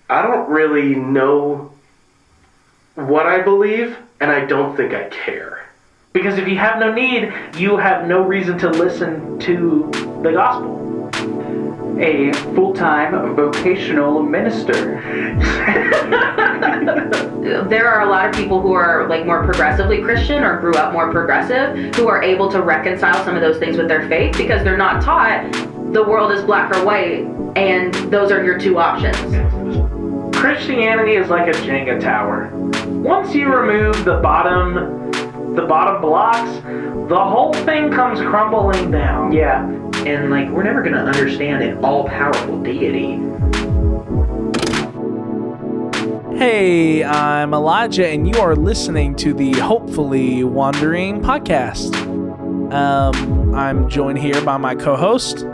I don't really know what I believe, and I don't think I care. Because if you have no need, you have no reason to listen to the gospel. A full-time vocational minister. There are a lot of people who are like more progressively Christian or grew up more progressive who are able to reconcile some of those things with their faith because they're not taught the world is black or white and those are your two options. Christianity is like a Jenga tower. Once you remove the bottom blocks, the whole thing comes crumbling down. Yeah, and like we're never going to understand an all-powerful deity. Hey, I'm Elijah, and you are listening to the Hopefully Wandering podcast. I'm joined here by my co-host.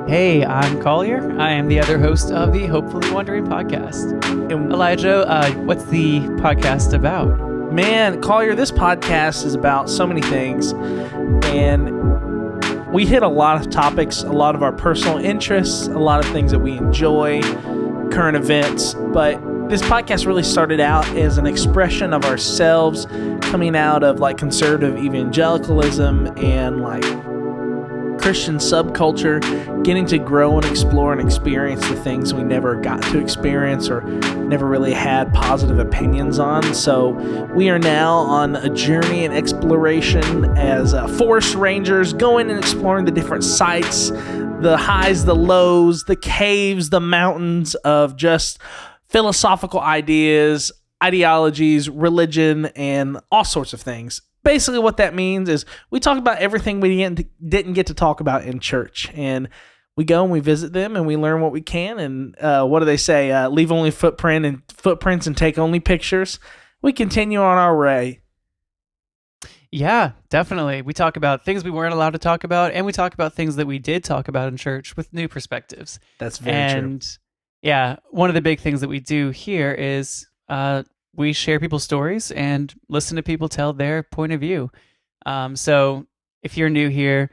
Hey, I'm Collier. I am the other host of the Hopefully Wandering podcast. And Elijah, what's the podcast about? Man, Collier, this podcast is about so many things, and we hit a lot of topics, a lot of our personal interests, a lot of things that we enjoy, current events, but this podcast really started out as an expression of ourselves coming out of like conservative evangelicalism and like Christian subculture, getting to grow and explore and experience the things we never got to experience or never really had positive opinions on. So we are now on a journey and exploration as forest rangers, going and exploring the different sites, the highs, the lows, the caves, the mountains of just philosophical ideas, ideologies, religion, and all sorts of things. Basically what that means is we talk about everything we didn't get to talk about in church, and we go and we visit them and we learn what we can, and what do they say? Leave only footprints and take only pictures. We continue on our way. Yeah, definitely. We talk about things we weren't allowed to talk about, and we talk about things that we did talk about in church with new perspectives. That's very true. Yeah, one of the big things that we do here is we share people's stories and listen to people tell their point of view. So if you're new here,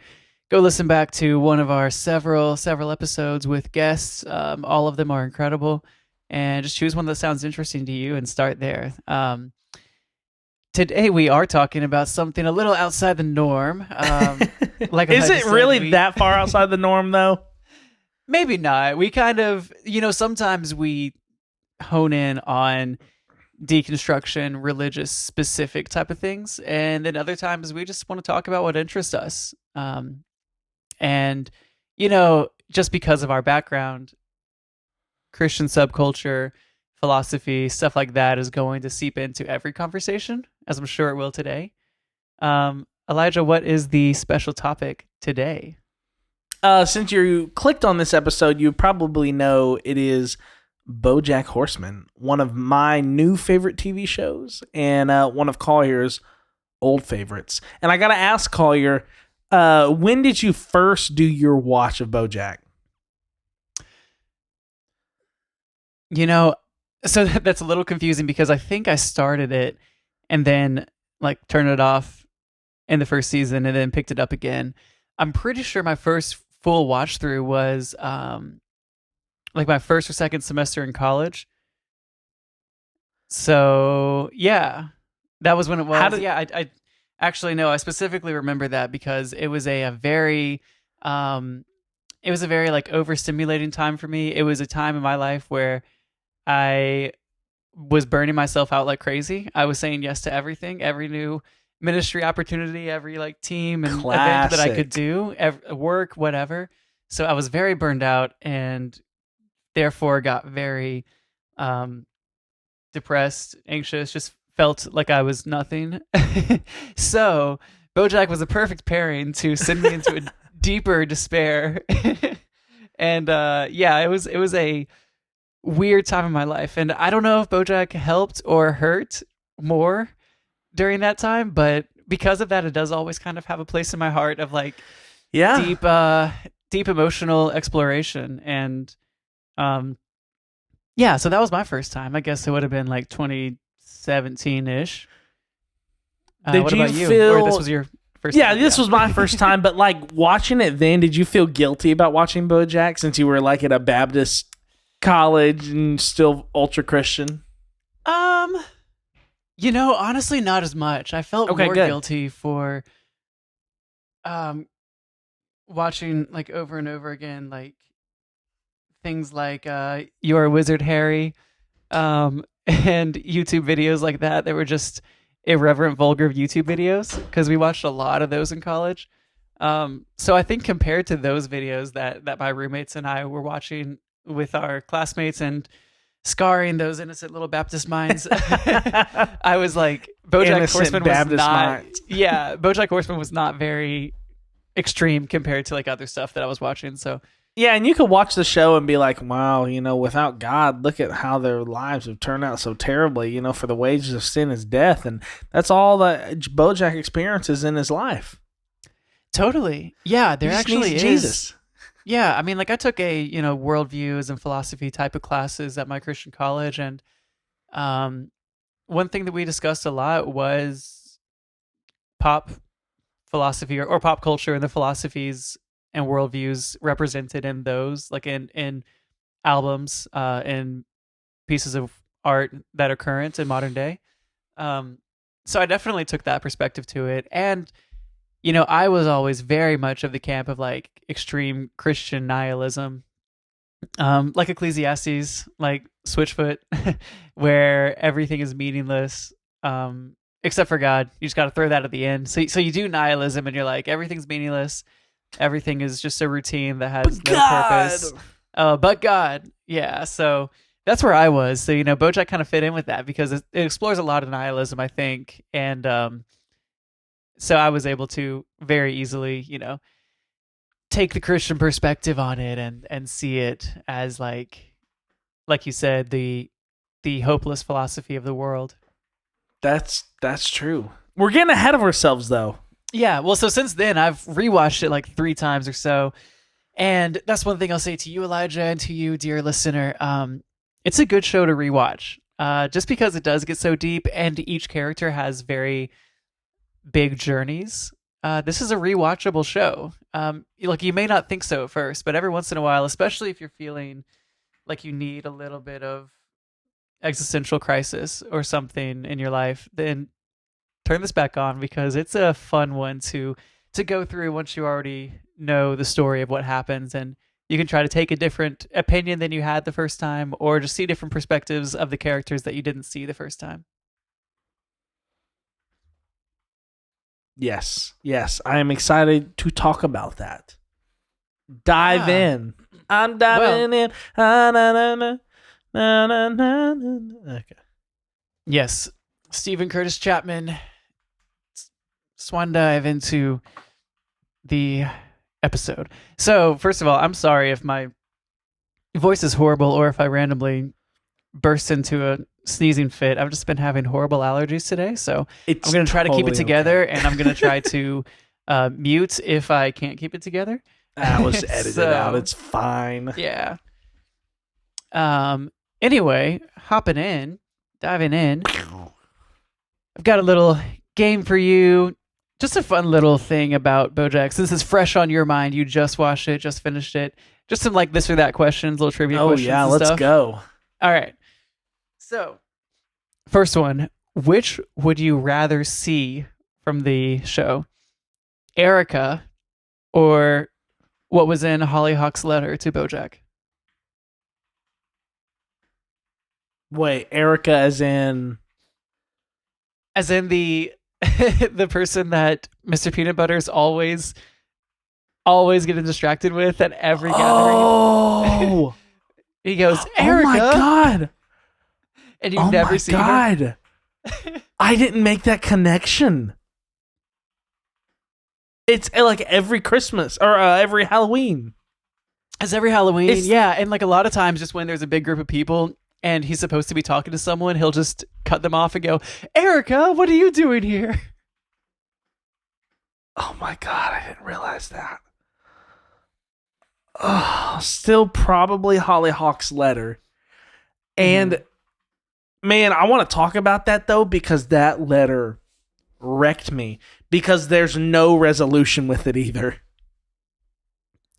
go listen back to one of our several episodes with guests. All of them are incredible. And just choose one that sounds interesting to you and start there. Today we are talking about something a little outside the norm. Is it really that far outside the norm, though? Maybe not. We kind of, sometimes we hone in on deconstruction, religious specific type of things. And then other times we just want to talk about what interests us. And, just because of our background, Christian subculture, philosophy, stuff like that is going to seep into every conversation, as I'm sure it will today. Elijah, what is the special topic today? Since you clicked on this episode, you probably know it is Bojack Horseman, one of my new favorite TV shows and one of Collier's old favorites. And I got to ask Collier, when did you first do your watch of Bojack? So that's a little confusing because I think I started it and then turned it off in the first season and then picked it up again. I'm pretty sure my first full watch through was my first or second semester in college. So yeah, that was when it was. I actually no, I specifically remember that because it was a very overstimulating time for me. It was a time in my life where I was burning myself out like crazy. I was saying yes to everything, every new ministry opportunity, every team and event that I could do, work, whatever. So I was very burned out and therefore got very depressed, anxious, just felt like I was nothing. So Bojack was a perfect pairing to send me into a deeper despair. And it was a weird time in my life. And I don't know if Bojack helped or hurt more during that time, but because of that, it does always kind of have a place in my heart of deep emotional exploration. And so that was my first time. I guess it would have been 2017-ish. Did you feel? Or this was your first time? This was my first time, but watching it then, did you feel guilty about watching Bojack since you were at a Baptist college and still ultra Christian? Honestly, not as much. I felt Okay, more good. guilty for watching like over and over again, like things like You're a Wizard, Harry, and YouTube videos like that were just irreverent, vulgar YouTube videos because we watched a lot of those in college. So I think compared to those videos that my roommates and I were watching with our classmates and scarring those innocent little Baptist minds, I was like, Bojack Horseman was not very extreme compared to like other stuff that I was watching. So Yeah, and you could watch the show and be like, wow, without God, look at how their lives have turned out so terribly. For the wages of sin is death. And that's all that Bojack experiences in his life. Totally. Yeah, there He just actually needs is. Jesus. Yeah, I mean, like I took a, worldviews and philosophy type of classes at my Christian college. And one thing that we discussed a lot was pop philosophy or pop culture and the philosophies and worldviews represented in those, like in albums and pieces of art that are current in modern day. So I definitely took that perspective to it. And, I was always very much of the camp of like extreme Christian nihilism, like Ecclesiastes, like Switchfoot, where everything is meaningless except for God. You just got to throw that at the end. So you do nihilism and you're like, everything's meaningless. Everything is just a routine that has no purpose. But God. Yeah. So that's where I was. So, Bojack kind of fit in with that because it explores a lot of nihilism, I think. And so I was able to very easily, take the Christian perspective on it and see it as like you said, the hopeless philosophy of the world. That's true. We're getting ahead of ourselves, though. Yeah, well, so since then, I've rewatched it like 3 times or so. And that's one thing I'll say to you, Elijah, and to you, dear listener. It's a good show to rewatch just because it does get so deep and each character has very big journeys. This is a rewatchable show. You may not think so at first, but every once in a while, especially if you're feeling like you need a little bit of existential crisis or something in your life, then turn this back on because it's a fun one to go through once you already know the story of what happens, and you can try to take a different opinion than you had the first time or just see different perspectives of the characters that you didn't see the first time. Yes. I am excited to talk about that. Dive in. I'm diving in. Okay. Yes. Stephen Curtis Chapman. Swan dive into the episode. So, first of all, I'm sorry if my voice is horrible or if I randomly burst into a sneezing fit. I've just been having horrible allergies today, so I'm going to try to keep it together, and I'm going to try to mute if I can't keep it together. That was edited out. It's fine. Yeah. Anyway, diving in. I've got a little game for you. Just a fun little thing about Bojack. Since it's fresh on your mind, you just watched it, just finished it. Just some like this or that questions, little trivia questions. Oh yeah, and let's stuff. go. All right. So, first one, which would you rather see from the show? Erica or what was in Hollyhock's letter to Bojack? Wait, Erica as in the the person that Mr. Peanut Butter is always getting distracted with at every gathering. Oh. He goes, Erica. Oh my God. And you've never seen her. Oh my God. I didn't make that connection. It's like every Christmas or every Halloween. It's every Halloween. Yeah. And like a lot of times just when there's a big group of people and he's supposed to be talking to someone, he'll just cut them off and go, Erica, what are you doing here? Oh my God. I didn't realize that. Oh, still probably Hollyhock's letter. And man, I want to talk about that though, because that letter wrecked me because there's no resolution with it either.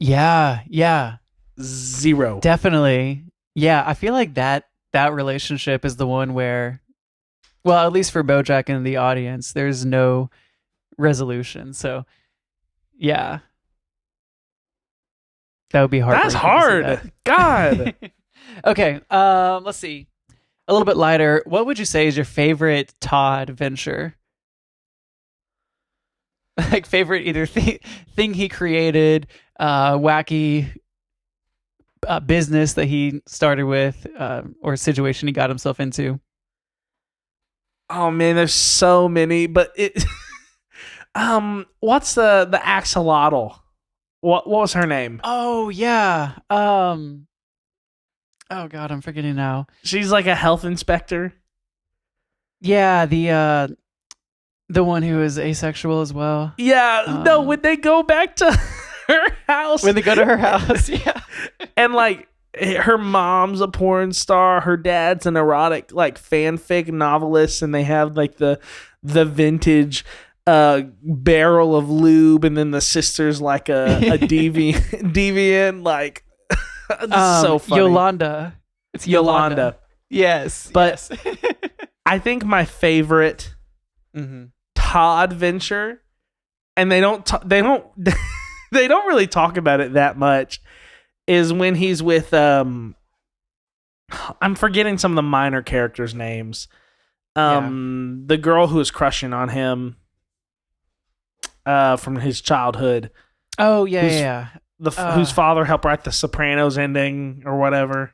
Yeah. Zero. Definitely. Yeah, I feel like that relationship is the one where, well, at least for Bojack and the audience, there's no resolution. So, yeah, that would be That's heartbreaking to see hard. God. that. Okay, let's see. A little bit lighter. What would you say is your favorite Todd venture? Like favorite either thing he created, wacky business that he started with, or situation he got himself into. Oh man, there's so many, but it what's the axolotl? What was her name? Oh yeah. Oh god, I'm forgetting now. She's like a health inspector. Yeah, the one who is asexual as well. Yeah, no, when they go back to her house. When they go to her house, yeah. And like her mom's a porn star, her dad's an erotic like fanfic novelist, and they have like the vintage barrel of lube, and then the sister's like a deviant like so funny. Yolanda. It's Yolanda. Yes. But yes. I think my favorite Todd venture, and they don't they don't really talk about it that much, is when he's with I'm forgetting some of the minor characters' names. The girl who is crushing on him from his childhood. Oh yeah. Whose father helped write the Sopranos ending or whatever.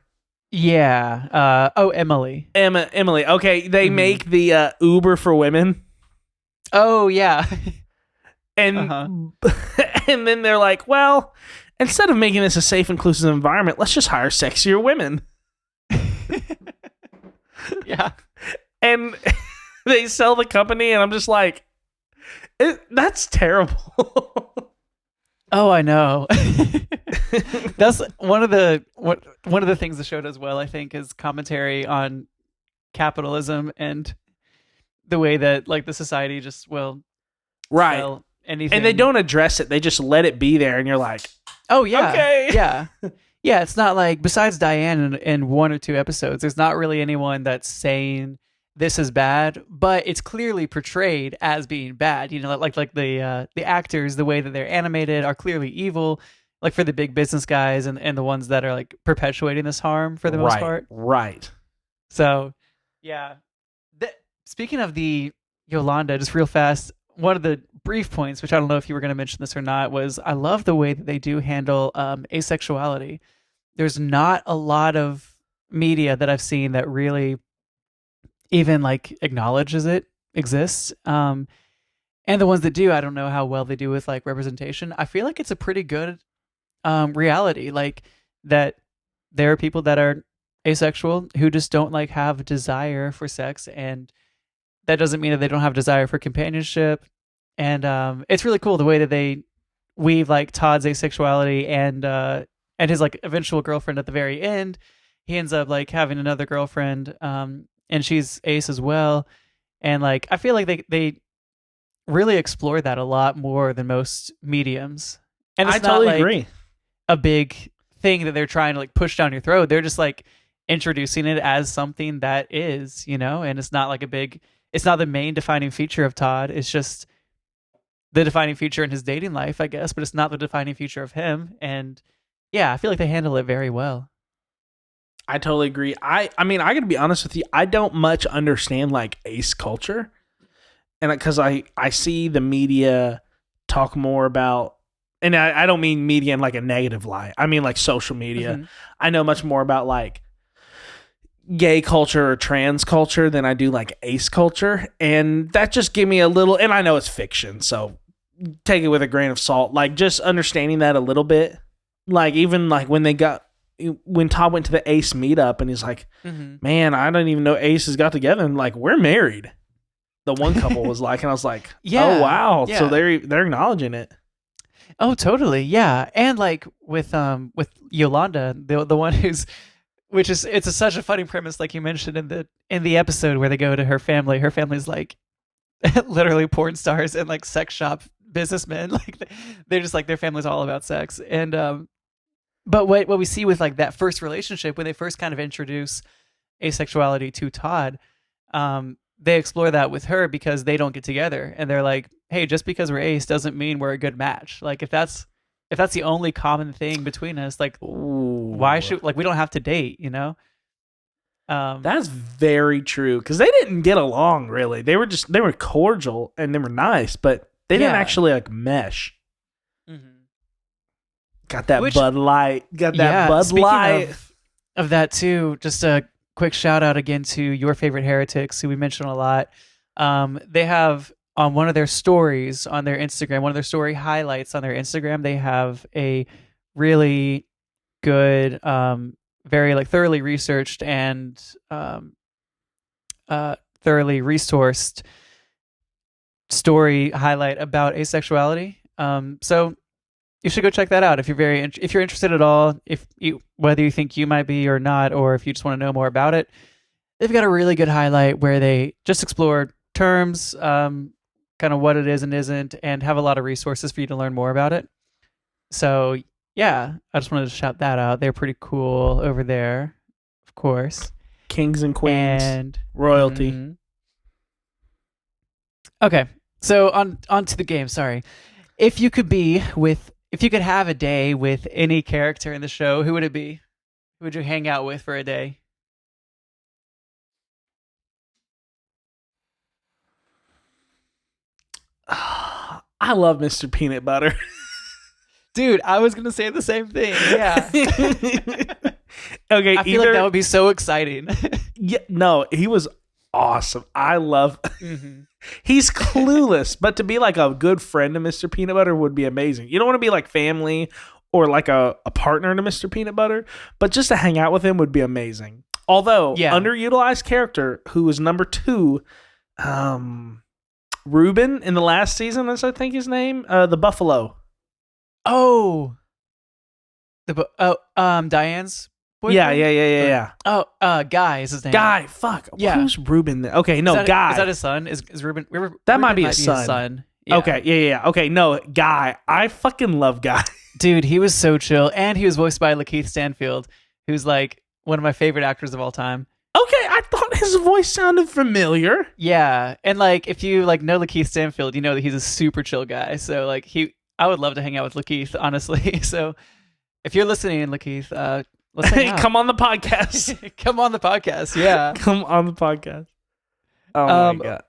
Yeah. Emily. Emily. Okay, they make the Uber for women. Oh yeah. And and then they're like, well, instead of making this a safe, inclusive environment, let's just hire sexier women. Yeah. And they sell the company, and I'm just like, that's terrible. Oh, I know. That's one of the things the show does well, I think, is commentary on capitalism and the way that like the society just will sell anything. And they don't address it. They just let it be there, and you're like, oh yeah, okay. Yeah. Yeah, it's not like, besides Diane in one or two episodes, there's not really anyone that's saying this is bad, but it's clearly portrayed as being bad. You know, like the actors, the way that they're animated are clearly evil, like for the big business guys and the ones that are like perpetuating this harm for the most part. Right. So, yeah. Speaking of the Yolanda, just real fast, one of the brief points, which I don't know if you were going to mention this or not, was I love the way that they do handle asexuality. There's not a lot of media that I've seen that really even like acknowledges it exists. And the ones that do, I don't know how well they do with like representation. I feel like it's a pretty good reality, like that there are people that are asexual who just don't like have desire for sex, and that doesn't mean that they don't have desire for companionship. And it's really cool the way that they weave like Todd's asexuality and his like eventual girlfriend at the very end. He ends up like having another girlfriend, and she's ace as well. And like I feel like they really explore that a lot more than most mediums. And it's I totally not like agree. a big thing that they're trying to like push down your throat. They're just like introducing it as something that is, you know, and it's not like it's not the main defining feature of Todd. It's just the defining feature in his dating life, I guess, but it's not the defining feature of him. And yeah, I feel like they handle it very well. I totally agree. I mean, I gotta be honest with you. I don't much understand like ace culture, and because I see the media talk more about, and I don't mean media in like a negative light. I mean like social media. Mm-hmm. I know much more about like gay culture or trans culture than I do like ace culture, and that just gave me a little. And I know it's fiction, so take it with a grain of salt. Like just understanding that a little bit. Like even like when Todd went to the Ace meetup, and he's like, man, I don't even know Aces got together, and like, we're married. The one couple was like, and I was like, yeah, oh wow. Yeah. So they're acknowledging it. Oh, totally. Yeah. And like with Yolanda, the one it's such a funny premise, like you mentioned in the episode where they go to her family. Her family's like literally porn stars and like sex shop businessmen. Like they're just like, their family's all about sex. And But what we see with like that first relationship, when they first kind of introduce asexuality to Todd, they explore that with her because they don't get together, and they're like, hey, just because we're ace doesn't mean we're a good match. Like if that's the only common thing between us, like why should we don't have to date, you know? That's very true, because they didn't get along really. They were cordial and they were nice, but they didn't actually like mesh. Mm-hmm. Got that Bud Light. Got that Bud Light. Of that too, just a quick shout out again to Your Favorite Heretics, who we mention a lot. They have on one of their stories on their Instagram, one of their story highlights on their Instagram, they have a really good, very like thoroughly researched and thoroughly resourced story highlight about asexuality. So you should go check that out if you're if you're interested at all. Whether you think you might be or not, or if you just want to know more about it, they've got a really good highlight where they just explore terms, kind of what it is and isn't, and have a lot of resources for you to learn more about it. So yeah, I just wanted to shout that out. They're pretty cool over there, of course. Kings and queens and royalty. Mm-hmm. Okay, so on to the game. Sorry, if you could have a day with any character in the show, who would it be? Who would you hang out with for a day? I love Mr. Peanut Butter. Dude, I was going to say the same thing. Yeah. Okay. I feel like that would be so exciting. Yeah, no, he was awesome. I love... Mm-hmm. He's clueless, but to be like a good friend to Mr. Peanut Butter would be amazing. You don't want to be like family or like a partner to Mr. Peanut Butter, but just to hang out with him would be amazing. Although, underutilized character who was number 2, Ruben in the last season, that's I think his name, the Buffalo. Oh, Diane's boyfriend? Yeah. Oh, Guy is his name. Guy, fuck. Yeah. Who's Ruben? Okay, no, Guy. Is that his son? Is Ruben? That might be his son. Yeah. Okay, yeah. Okay, no, Guy. I fucking love Guy. Dude, he was so chill, and he was voiced by Lakeith Stanfield, who's like one of my favorite actors of all time. Okay, I thought his voice sounded familiar. Yeah, and like if you like know Lakeith Stanfield, you know that he's a super chill guy. So like I would love to hang out with Lakeith, honestly. So if you're listening, Lakeith, let's hang out. Come on the podcast. Come on the podcast. Yeah, come on the podcast. Oh my god,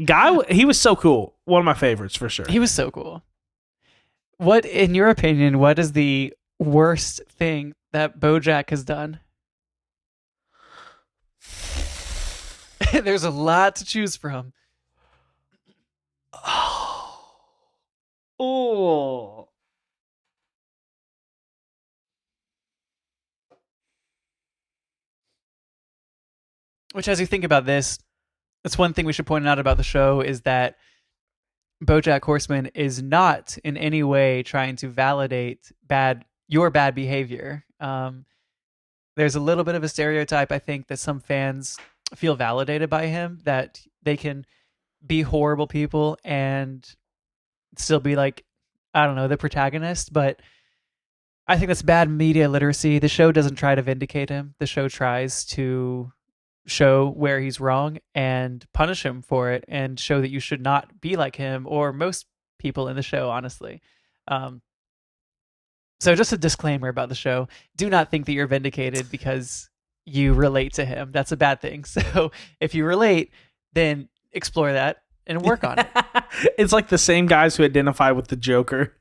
Guy, he was so cool. One of my favorites for sure. He was so cool. What, in your opinion, what is the worst thing that Bojack has done? There's a lot to choose from. Oh. Which, as you think about this, that's one thing we should point out about the show is that Bojack Horseman is not in any way trying to validate your bad behavior. There's a little bit of a stereotype, I think, that some fans feel validated by him, that they can be horrible people and still be like, I don't know, the protagonist. But I think that's bad media literacy. The show doesn't try to vindicate him. The show tries to show where he's wrong and punish him for it, and show that you should not be like him or most people in the show, honestly. So just a disclaimer about the show. Do not think that you're vindicated because you relate to him. That's a bad thing. So if you relate, then explore that and work on it. It's like the same guys who identify with the Joker.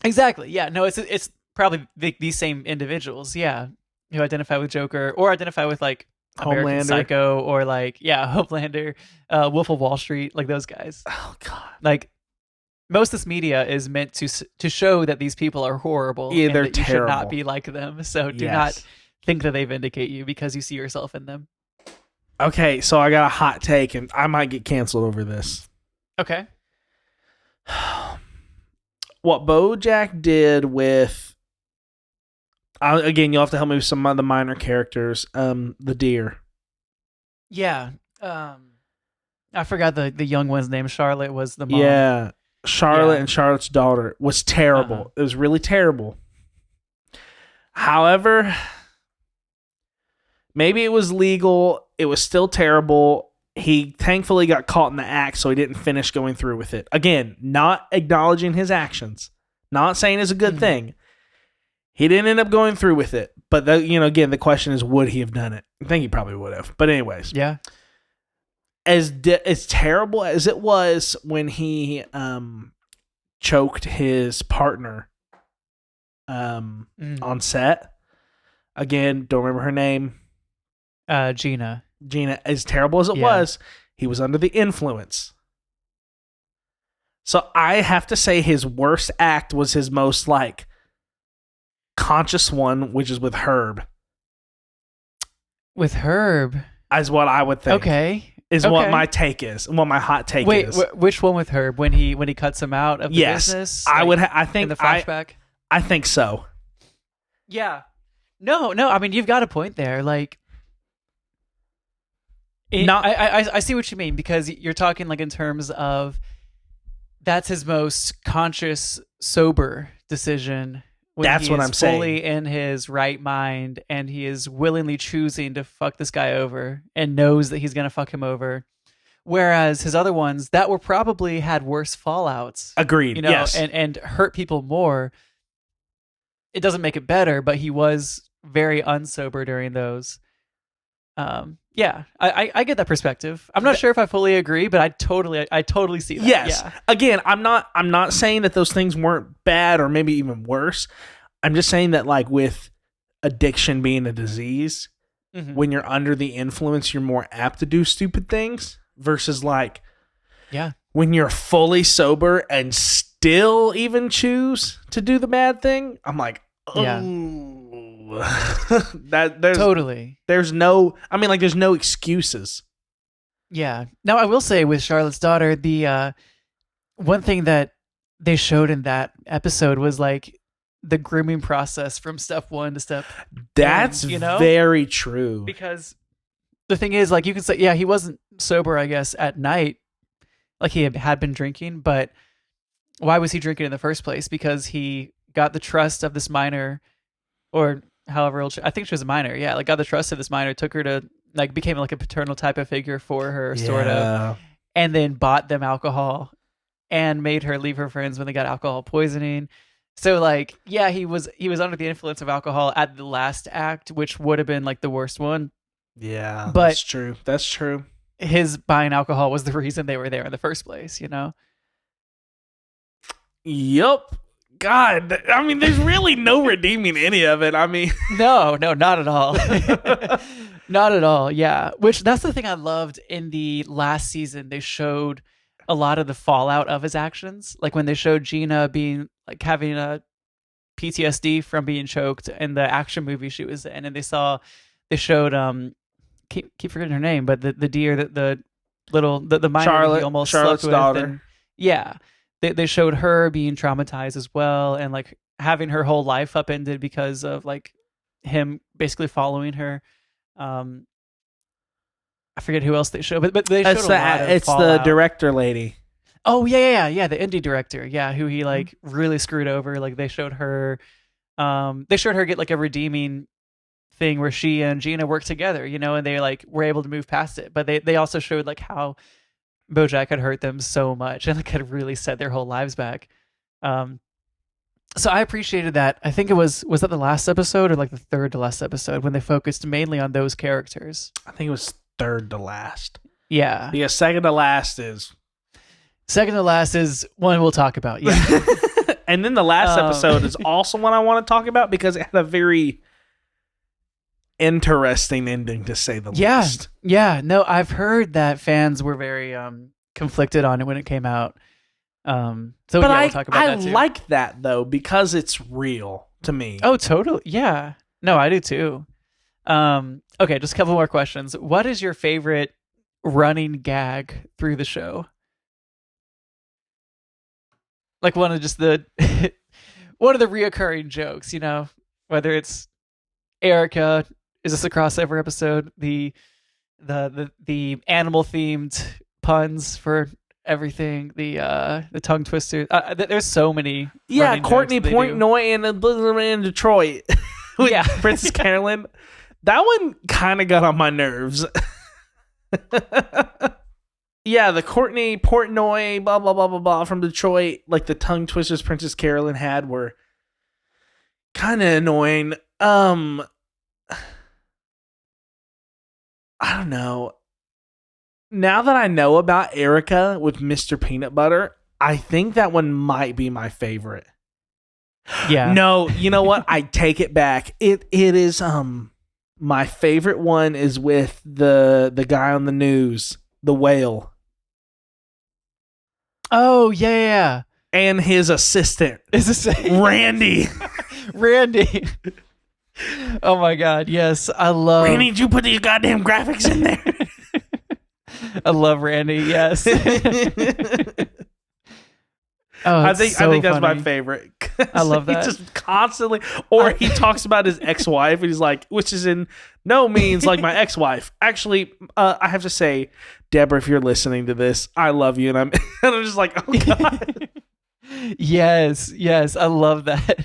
Exactly. Yeah. No, it's probably these same individuals. Yeah. Who identify with Joker or identify with like American Homelander. Psycho or like, Homelander, Wolf of Wall Street, like those guys. Oh God. Like most of this media is meant to show that these people are horrible. Yeah, and they're that you terrible. should not be like them. So do not think that they vindicate you because you see yourself in them. Okay, so I got a hot take, and I might get canceled over this. Okay. What Bojack did with... again, you'll have to help me with some of the minor characters. The deer. Yeah. I forgot the young one's name. Charlotte was the mom. Yeah. Charlotte and Charlotte's daughter was terrible. Uh-huh. It was really terrible. However, maybe it was legal. It was still terrible. He thankfully got caught in the act, so he didn't finish going through with it. Again, not acknowledging his actions. Not saying it's a good thing. He didn't end up going through with it. But, again, the question is, would he have done it? I think he probably would have. But anyways. Yeah. As terrible as it was when he choked his partner on set. Again, don't remember her name. Gina. As terrible as it was, he was under the influence. So I have to say his worst act was his most conscious one, which is with Herb. With Herb? As what I would think. Okay. What my take is. What my hot take is. Wait, which one with Herb? When he cuts him out of the business? I think in the flashback? I think so. Yeah. No, I mean, you've got a point there. I see what you mean, because you're talking in terms of that's his most conscious, sober decision. That's what I'm saying. Fully in his right mind, and he is willingly choosing to fuck this guy over and knows that he's going to fuck him over. Whereas his other ones that were probably had worse fallouts. Agreed. Yes. And hurt people more. It doesn't make it better, but he was very unsober during those. Yeah, I get that perspective. I'm not sure if I fully agree, but I totally see that. Yes. Yeah. Again, I'm not saying that those things weren't bad or maybe even worse. I'm just saying that with addiction being a disease, when you're under the influence, you're more apt to do stupid things versus when you're fully sober and still even choose to do the bad thing. I'm like, oh. Yeah. Totally. There's no excuses. Yeah. Now I will say with Charlotte's daughter, the one thing that they showed in that episode was the grooming process from step 1 to step. That's very true. Because the thing is, you can say, yeah, he wasn't sober, I guess, at night, he had been drinking, but why was he drinking in the first place? Because he got the trust of this minor, or however old I think she was a minor. Yeah, got the trust of this minor, took her to became a paternal type of figure for her, sort of, and then bought them alcohol and made her leave her friends when they got alcohol poisoning. So yeah, he was under the influence of alcohol at the last act, which would have been the worst one. Yeah, but that's true. That's true. His buying alcohol was the reason they were there in the first place. Yup. God, I mean, there's really no redeeming any of it. I mean, no, not at all. Not at all. Yeah. Which that's the thing I loved in the last season. They showed a lot of the fallout of his actions. When they showed Gina being having a PTSD from being choked in the action movie she was in, and they showed keep forgetting her name, but the deer that the minor he almost Charlotte's slept with. daughter. And, yeah. They showed her being traumatized as well, and having her whole life upended because of him basically following her. I forget who else they showed, but they showed a lot of it's fallout. The director lady. Oh yeah, the indie director, yeah, who he really screwed over. They showed her, get a redeeming thing where she and Gina worked together, and they were able to move past it. But they also showed how Bojack had hurt them so much and had really set their whole lives back. So I appreciated that. I think was that the last episode or the third to last episode when they focused mainly on those characters? I think it was third to last. Yeah. Because second to last is one we'll talk about. Yeah. And then the last episode is also one I want to talk about because it had a very interesting ending, to say the least. Yeah. No, I've heard that fans were very conflicted on it when it came out. We'll talk about that too. I like that though because it's real to me. Oh, totally. Yeah. No, I do too. Okay, just a couple more questions. What is your favorite running gag through the show? One of just the one of the reoccurring jokes, whether it's Erica. Is this across every episode? The animal themed puns for everything. The tongue twister. There's so many. Yeah, Courtney Portnoy in Detroit. with Yeah. Princess Carolyn. That one kind of got on my nerves. Yeah, the Courtney Portnoy, blah, blah, blah, blah, blah, from Detroit, like the tongue twisters Princess Carolyn had were kind of annoying. I don't know. Now that I know about Erica with Mr. Peanut Butter, I think that one might be my favorite. Yeah. No, you know what? I take it back. It is my favorite one is with the guy on the news, the whale, Oh, yeah. and his assistant, Is this Randy. Randy? Oh my God. Yes. I love Randy, did you put these goddamn graphics in there? I love Randy. Yes. Oh, I it's think so that's my funny. favorite. I love He that. just constantly, or he talks about his ex-wife, and he's like, which is in no means like my ex-wife. Actually, I have to say, Deborah, if you're listening to this, I love you, and I'm and I'm just like, oh God. Yes, I love that.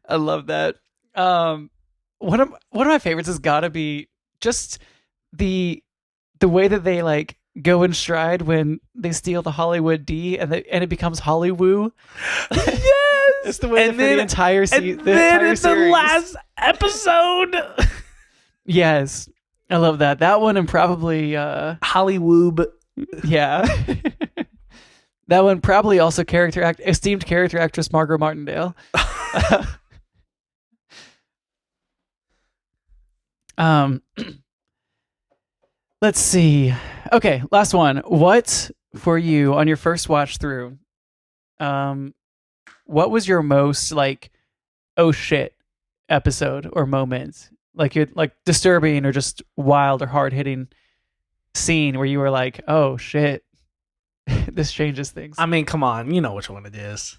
I love that. One of my favorites has got to be just the way that they like go in stride when they steal the Hollywood D and it becomes Hollywoo. Yes, It's the way And for then- the entire and the then entire in the series. last episode, Yes, I love that. That one and probably Hollywood. yeah. That one probably also esteemed character actress Margot Martindale. Let's see. Okay, last one. What for you on your first watch through? What was your most like, oh shit, episode or moment? Like you're like disturbing or just wild or hard hitting scene where you were like, oh shit, this changes things. I mean, come on, you know which one it is.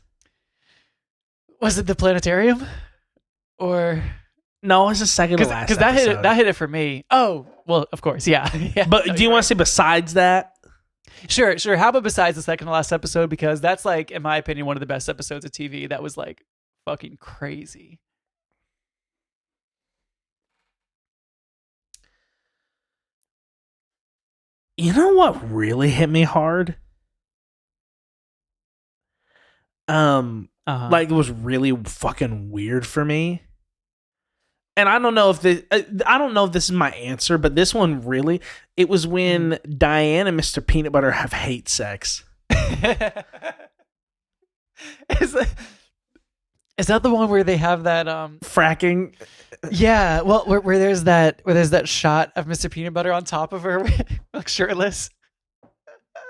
Was it the planetarium, or No, it's the second to last. because that hit it? episode. That hit it for me. Oh well, of course, yeah. Yeah. But do you want to say besides that? Sure. How about besides the second to last episode? Because that's like, in my opinion, one of the best episodes of TV. That was like fucking crazy. You know what really hit me hard? Uh-huh. Like it was really fucking weird for me. And I don't know if this is my answer, but this one really, it was when Diane and Mr. Peanut Butter have hate sex. is that the one where they have that Fracking. yeah, well where there's that shot of Mr. Peanut Butter on top of her like shirtless.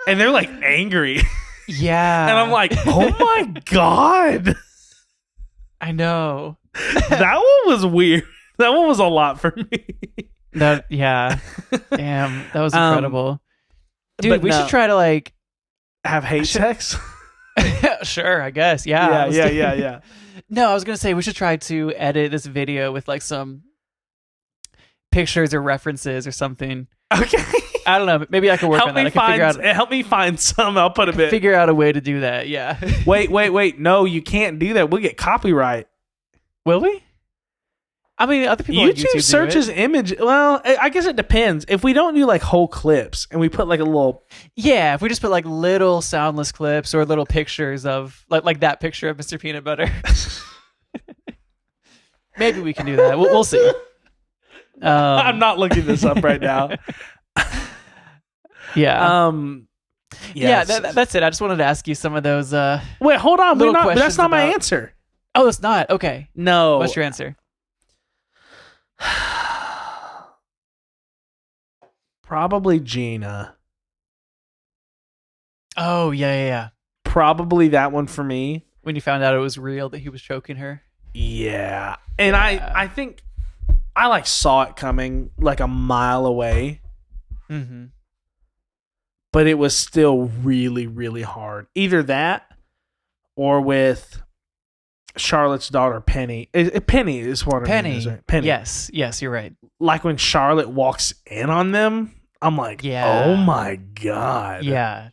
And they're like angry. Yeah. And I'm like, oh my God. I know. That one was weird. That one was a lot for me. That yeah. Damn, that was incredible. Dude, but we no. should try to like Have hate sex? sure, I guess. Yeah. Yeah. No, I was gonna say we should try to edit this video with like some pictures or references or something. Okay. I don't know. Maybe I could work on that. I can Help me find some. I'll put a bit. figure out a way to do that. Yeah. Wait. No, you can't do that. We'll get copyright. Will we? I mean, other people on YouTube do searches it. image. Well, I guess it depends. If we don't do like whole clips and we put like a little. Yeah, if we just put like little soundless clips or little pictures of like that picture of Mr. Peanut Butter. Maybe we can do that. We'll see. I'm not looking this up right now. Yeah. Yes. Yeah, that's it. I just wanted to ask you some of those. Wait, hold on. little That's questions not my about- answer. Oh, it's not. Okay. No. What's your answer? Probably Gina. Oh, yeah. Probably that one for me. When you found out it was real that he was choking her. Yeah. And Yeah. I think I like saw it coming like a mile away, Mm-hmm. but it was still really, really hard. Either that or with Charlotte's daughter, Penny. Penny is what her name is, right? Penny. Yes, you're right. Like when Charlotte walks in on them, I'm like, Yeah. oh my God. Yeah.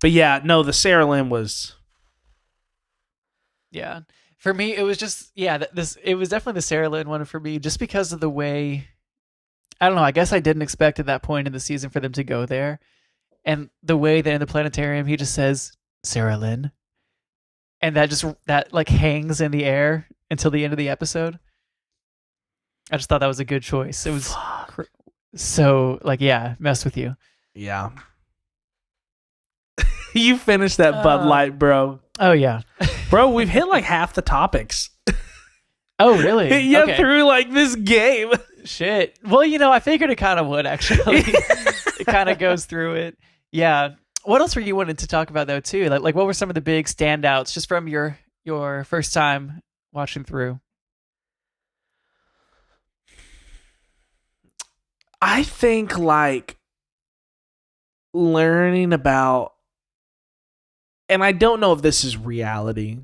But yeah, no, the Sarah Lynn was. Yeah. For me, it was just it was definitely the Sarah Lynn one for me, just because of the way. I don't know. I guess I didn't expect at that point in the season for them to go there, and the way that in the planetarium he just says Sarah Lynn, and that like hangs in the air until the end of the episode. I just thought that was a good choice. It was so like messed with you. Yeah. You finished that Bud Light, bro. Oh yeah. Bro, we've hit like half the topics. Oh really? Yeah, Okay. through like this game. Shit. Well, I figured it kind of would actually. It kind of goes through it. Yeah. What else were you wanting to talk about though too? Like what were some of the big standouts just from your first time watching through? I think like learning about, and I don't know if this is reality,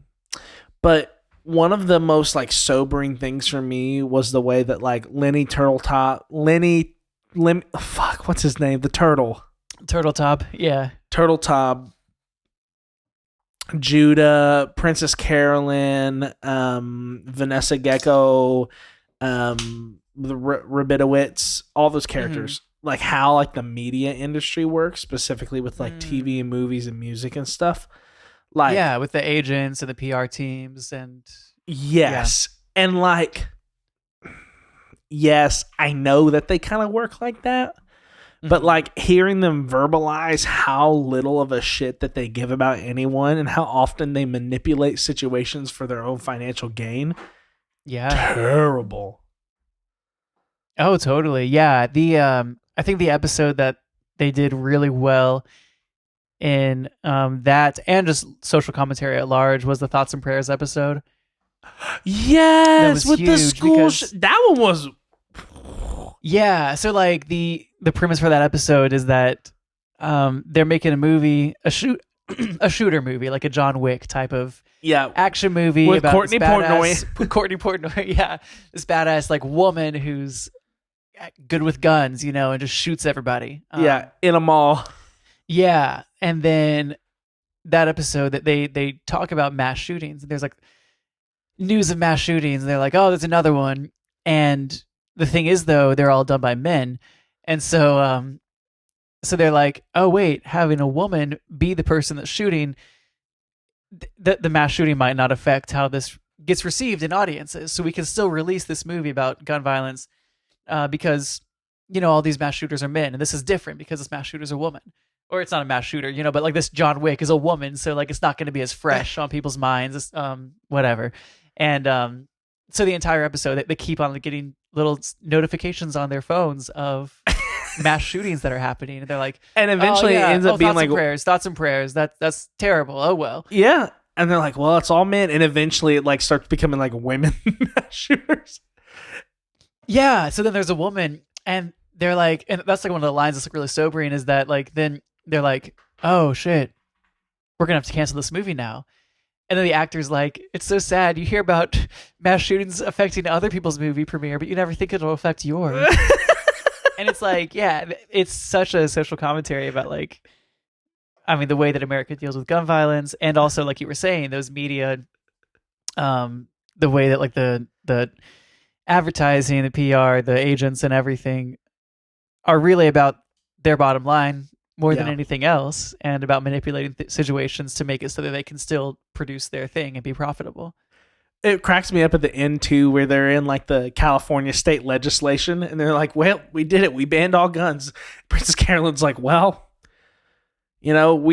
but one of the most like sobering things for me was the way that like what's his name? The turtle. Turtletop. Yeah. Turtletop, Judah, Princess Carolyn, Vanessa Gecko, the Rabinowitz, all those characters, like how like the media industry works, specifically with like TV and movies and music and stuff. Like with the agents and the PR teams and yes. And like yes, I know that they kind of work like that. But like hearing them verbalize how little of a shit that they give about anyone and how often they manipulate situations for their own financial gain. Yeah. Terrible. Oh, totally. Yeah. I think the episode that they did really well in that and just social commentary at large was the Thoughts and Prayers episode. Yes, with the school. That one was. Yeah, so like the premise for that episode is that they're making a movie, a shooter movie, like a John Wick type of action movie with about Courtney Portnoy. Courtney Portnoy, this badass like woman who's good with guns, and just shoots everybody. In a mall. Yeah, and then that episode that they talk about mass shootings, and there's like news of mass shootings, and they're like, oh, there's another one, and the thing is, though, they're all done by men. And so they're like, oh, wait, having a woman be the person that's shooting, the mass shooting might not affect how this gets received in audiences. So we can still release this movie about gun violence because, all these mass shooters are men. And this is different because this mass shooter's a woman. Or it's not a mass shooter, but like this John Wick is a woman. So like it's not going to be as fresh on people's minds, whatever. And so the entire episode, they keep on getting little notifications on their phones of mass shootings that are happening, and they're like, and eventually it ends up being like thoughts and prayers. That's terrible. Oh well. Yeah, and they're like, well, it's all men, and eventually it like starts becoming like women mass shooters. Yeah. So then there's a woman, and they're like, and that's like one of the lines that's like really sobering is that like then they're like, oh shit, we're gonna have to cancel this movie now. And then the actor's like, it's so sad. You hear about mass shootings affecting other people's movie premiere, but you never think it'll affect yours. And it's like, yeah, it's such a social commentary about like, I mean, the way that America deals with gun violence. And also, like you were saying, those media, the way that like the advertising, the PR, the agents and everything are really about their bottom line more than anything else, and about manipulating situations to make it so that they can still produce their thing and be profitable. It cracks me up at the end too, where they're in like the California state legislation, and they're like, well, we did it. We banned all guns. Princess Carolyn's like, well, men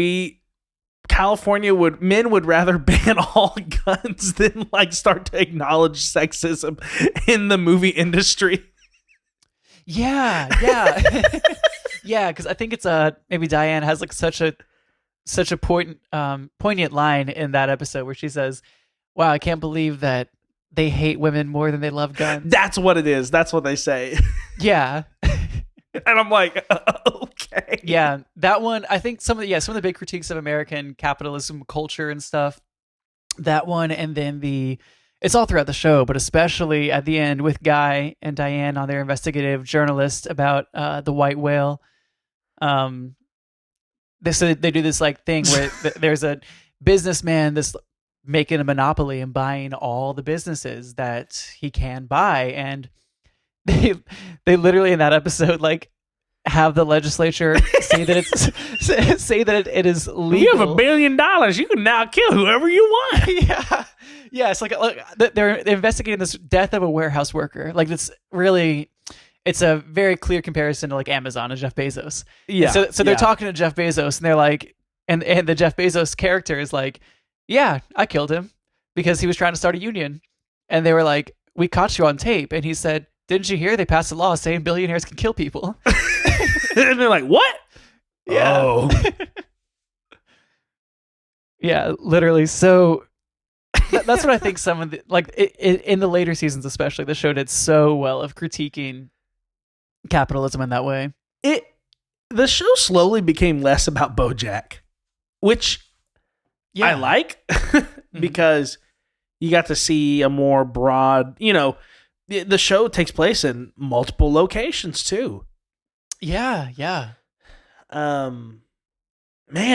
would rather ban all guns than like start to acknowledge sexism in the movie industry. Yeah. Yeah, because I think it's maybe Diane has like such a poignant line in that episode where she says, wow, I can't believe that they hate women more than they love guns. That's what it is. That's what they say. Yeah. And I'm like, okay. Yeah, that one, I think some of the big critiques of American capitalism culture and stuff, that one, and then it's all throughout the show, but especially at the end with Guy and Diane on their investigative journalist about the white whale. They do this like thing where there's a businessman, this making a monopoly and buying all the businesses that he can buy. And they literally in that episode like have the legislature say that it's say that it is legal. You have $1 billion. You can now kill whoever you want. Yeah. It's like they're investigating this death of a warehouse worker. Like it's a very clear comparison to like Amazon and Jeff Bezos. Yeah. And so they're talking to Jeff Bezos and they're like, and the Jeff Bezos character is like, yeah, I killed him because he was trying to start a union. And they were like, we caught you on tape. And he said, didn't you hear they passed a law saying billionaires can kill people? And they're like, what? Yeah. Oh. Yeah, literally. So that's what I think some of the, like in the later seasons, especially, the show did so well of critiquing capitalism in that way. The show slowly became less about Bojack, which I like because you got to see a more broad, the show takes place in multiple locations too. Yeah. Man,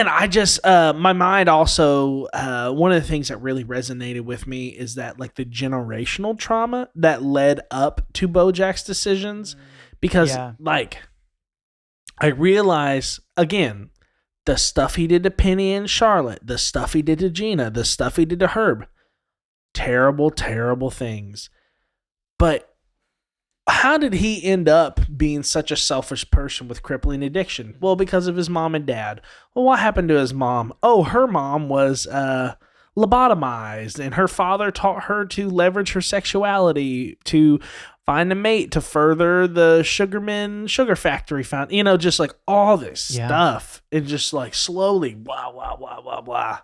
I just my mind also one of the things that really resonated with me is that like the generational trauma that led up to Bojack's decisions, because like I realize again the stuff he did to Penny and Charlotte, the stuff he did to Gina, the stuff he did to Herb, terrible things. But how did he end up being such a selfish person with crippling addiction? Well, because of his mom and dad. Well, what happened to his mom? Oh, her mom was lobotomized, and her father taught her to leverage her sexuality to find a mate to further the sugar factory found. Just like all this stuff. And just like slowly, blah, blah, blah, blah, blah.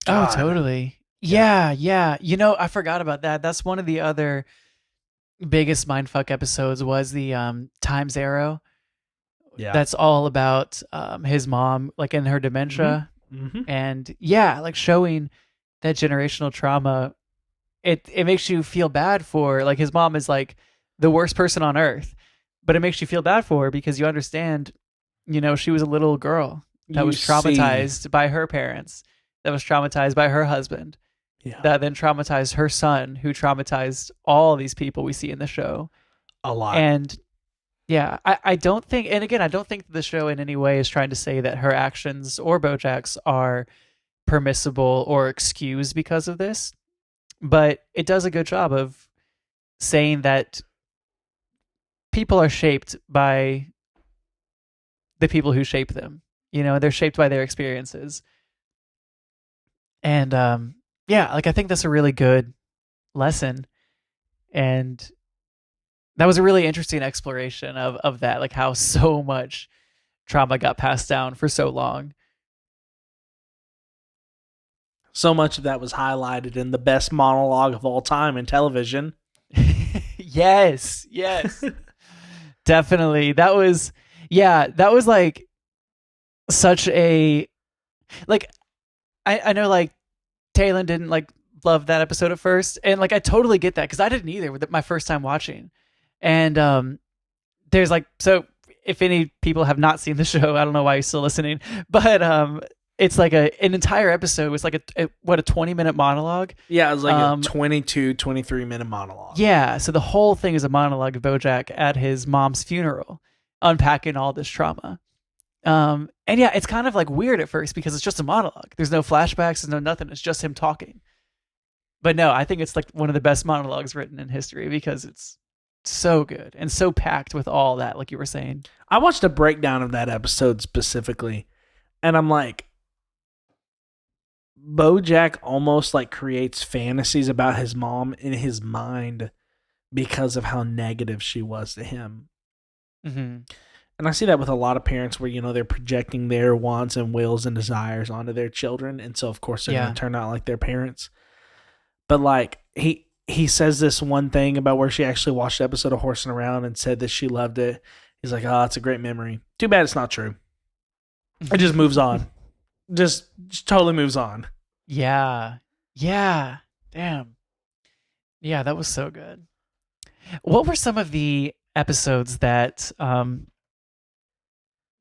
God. Oh, totally. Yeah. I forgot about that. That's one of the other biggest mindfuck episodes was the Times Arrow. Yeah. That's all about his mom, like in her dementia. Mm-hmm. And like showing that generational trauma. It makes you feel bad for, like, his mom is like the worst person on earth, but it makes you feel bad for her because you understand, she was a little girl that was traumatized by her parents, that was traumatized by her husband. Yeah. That then traumatized her son, who traumatized all these people we see in the show. A lot. And I don't think, and again, I don't think the show in any way is trying to say that her actions or Bojack's are permissible or excused because of this, but it does a good job of saying that people are shaped by the people who shape them. They're shaped by their experiences. And, I think that's a really good lesson. And that was a really interesting exploration of that, like how so much trauma got passed down for so long. So much of that was highlighted in the best monologue of all time in television. Yes. Definitely. That was like such a, like, I know like Taylor didn't like love that episode at first, and like I totally get that because I didn't either with my first time watching. And there's like, so if any people have not seen the show, I don't know why you're still listening, but it's like an entire episode was like a 20-minute monologue. Yeah, it was like a 23-minute monologue. Yeah, so the whole thing is a monologue of Bojack at his mom's funeral, unpacking all this trauma. And yeah, it's kind of like weird at first because it's just a monologue. There's no flashbacks, there's no nothing. It's just him talking. But no, I think it's like one of the best monologues written in history because it's so good and so packed with all that, like you were saying. I watched a breakdown of that episode specifically, and I'm like, Bojack almost like creates fantasies about his mom in his mind because of how negative she was to him. Mm-hmm. And I see that with a lot of parents where, they're projecting their wants and wills and desires onto their children. And so, of course, they're going to turn out like their parents. But like he says this one thing about where she actually watched the episode of Horsing Around and said that she loved it. He's like, oh, it's a great memory. Too bad it's not true. It just moves on. Just totally moves on. Yeah. Damn. Yeah, that was so good. What were some of the episodes that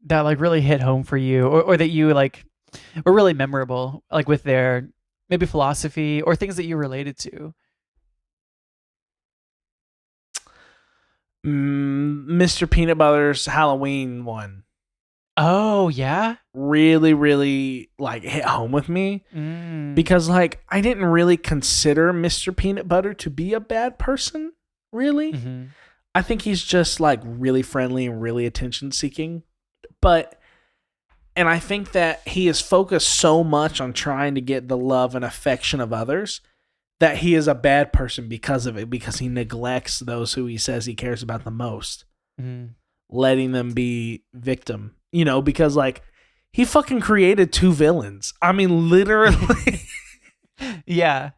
that like really hit home for you, or that you like were really memorable, like with their maybe philosophy or things that you related to. Mr. Peanut Butter's Halloween one Oh yeah. really, really like hit home with me because like I didn't really consider Mr. Peanut Butter to be a bad person, really. Mm-hmm. I think he's just like really friendly and really attention seeking. And I think that he is focused so much on trying to get the love and affection of others that he is a bad person because of it, because he neglects those who he says he cares about the most, letting them be victim, because like he fucking created 2 villains. I mean, literally. Yeah.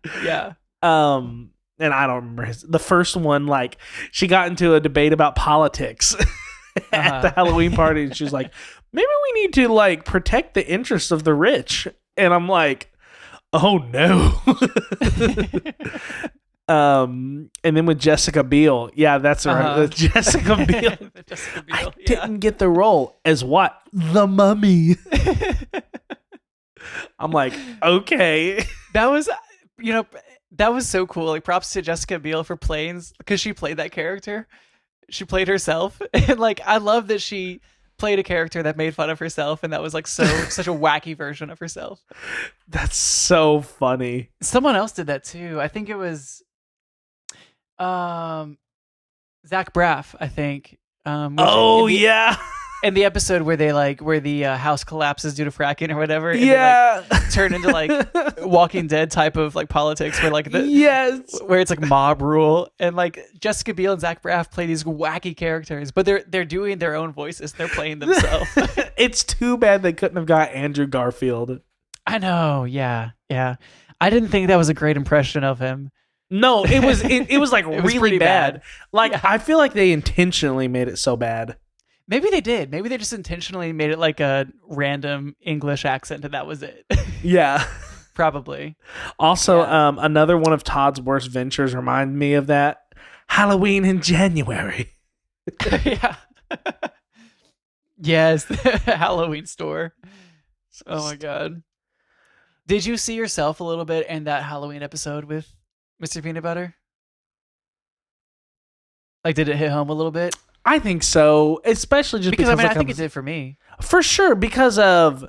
And I don't remember the first one, like she got into a debate about politics at the Halloween party. And she's like, maybe we need to like protect the interests of the rich. And I'm like, oh no. And then with Jessica Biel. Yeah, that's right. With Jessica Biel. I didn't get the role as what? The Mummy. I'm like, okay. That was, that was so cool. Like, props to Jessica Biel for playing, because she played that character. She played herself. And like, I love that she played a character that made fun of herself, and that was like such a wacky version of herself. That's so funny. Someone else did that too. I think it was Zach Braff, I think. Yeah. In the episode where the house collapses due to fracking or whatever, and yeah, they like turn into like Walking Dead type of like politics, where like where it's like mob rule, and like Jessica Biel and Zach Braff play these wacky characters, but they're doing their own voices, they're playing themselves. It's too bad they couldn't have got Andrew Garfield. I know, yeah. I didn't think that was a great impression of him. No, it was like it was really bad. Like yeah. I feel like they intentionally made it so bad. Maybe they did. Maybe they just intentionally made it like a random English accent, and that was it. Yeah. Probably. Also, another one of Todd's worst ventures remind me of that. Halloween in January. Yeah. Yes, the Halloween store. Oh my god. Did you see yourself a little bit in that Halloween episode with Mr. Peanut Butter? Like, did it hit home a little bit? I think so, especially just because I think it did for me. For sure, because of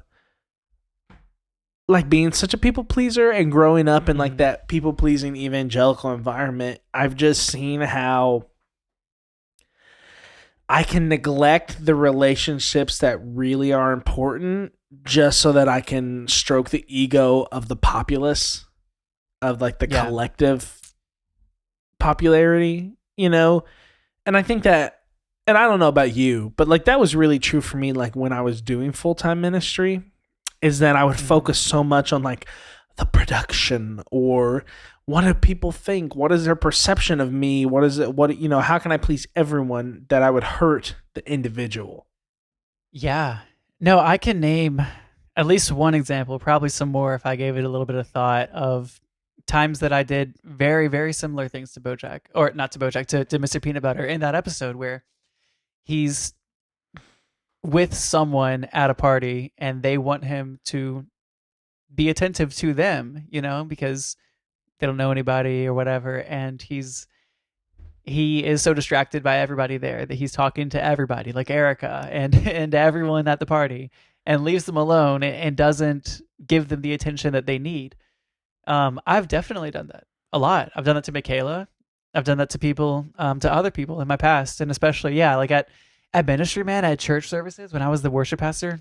like being such a people pleaser and growing up in like that people pleasing evangelical environment. I've just seen how I can neglect the relationships that really are important just so that I can stroke the ego of the populace, of like the collective popularity, And I think that, and I don't know about you, but like that was really true for me. Like when I was doing full-time ministry, is that I would focus so much on like the production, or what do people think? What is their perception of me? What is it? How can I please everyone, that I would hurt the individual? Yeah. No, I can name at least one example, probably some more if I gave it a little bit of thought, of times that I did very, very similar things to Bojack, or not to Bojack, to Mr. Peanut Butter in that episode where he's with someone at a party and they want him to be attentive to them, because they don't know anybody or whatever. And he is so distracted by everybody there that he's talking to everybody, like Erica and everyone at the party, and leaves them alone and doesn't give them the attention that they need. I've definitely done that a lot. I've done that to Michaela. I've done that to people, to other people in my past, and especially, like at ministry, man, at church services when I was the worship pastor.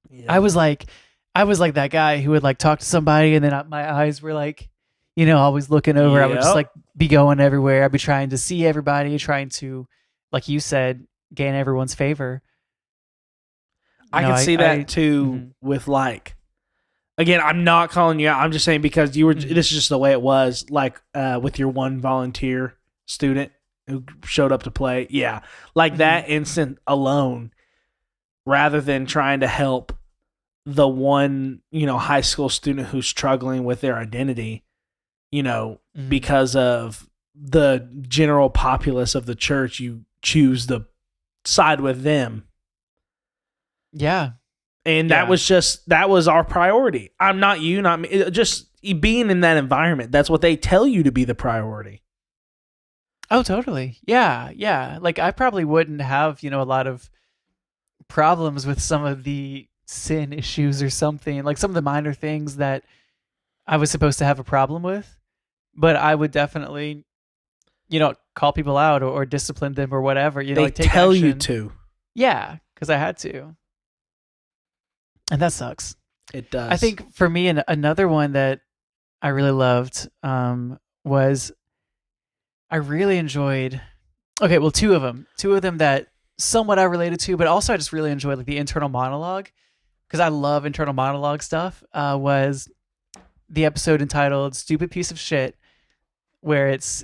Yeah. I was like that guy who would like talk to somebody, and then my eyes were like, always looking over. Yep. I would just like be going everywhere. I'd be trying to see everybody, trying to, like you said, gain everyone's favor. I can see that too with like. Again, I'm not calling you out. I'm just saying because you were. This is just the way it was. Like with your one volunteer student who showed up to play. Yeah, like that instant alone, rather than trying to help the one high school student who's struggling with their identity, because of the general populace of the church, you choose the side with them. Yeah. And that was our priority. I'm not you, not me. Just being in that environment. That's what they tell you to be the priority. Oh, totally. Yeah, yeah. Like I probably wouldn't have, a lot of problems with some of the sin issues or something, like some of the minor things that I was supposed to have a problem with, but I would definitely, call people out or discipline them or whatever. They like take tell action. you to. Yeah, because I had to. And that sucks. It does. I think for me, another one that I really loved was I really enjoyed. Okay, well, two of them that somewhat I related to, but also I just really enjoyed like the internal monologue because I love internal monologue stuff. Was the episode entitled "Stupid Piece of Shit," where it's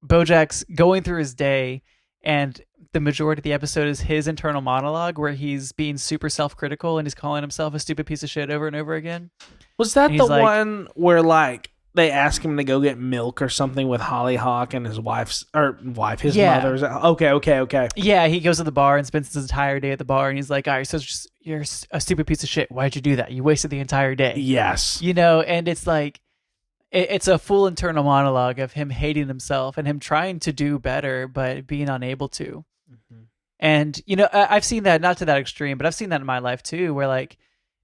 Bojack's going through his day, and the majority of the episode is his internal monologue where he's being super self-critical and he's calling himself a stupid piece of shit over and over again. Was that the one where like they ask him to go get milk or something with Hollyhock and his his mother's? Okay. Yeah, he goes to the bar and spends his entire day at the bar, and he's like, "All right, so you're a stupid piece of shit. Why'd you do that? You wasted the entire day." Yes. And it's like, it's a full internal monologue of him hating himself and him trying to do better, but being unable to. Mm-hmm. And, I've seen that, not to that extreme, but I've seen that in my life too, where like,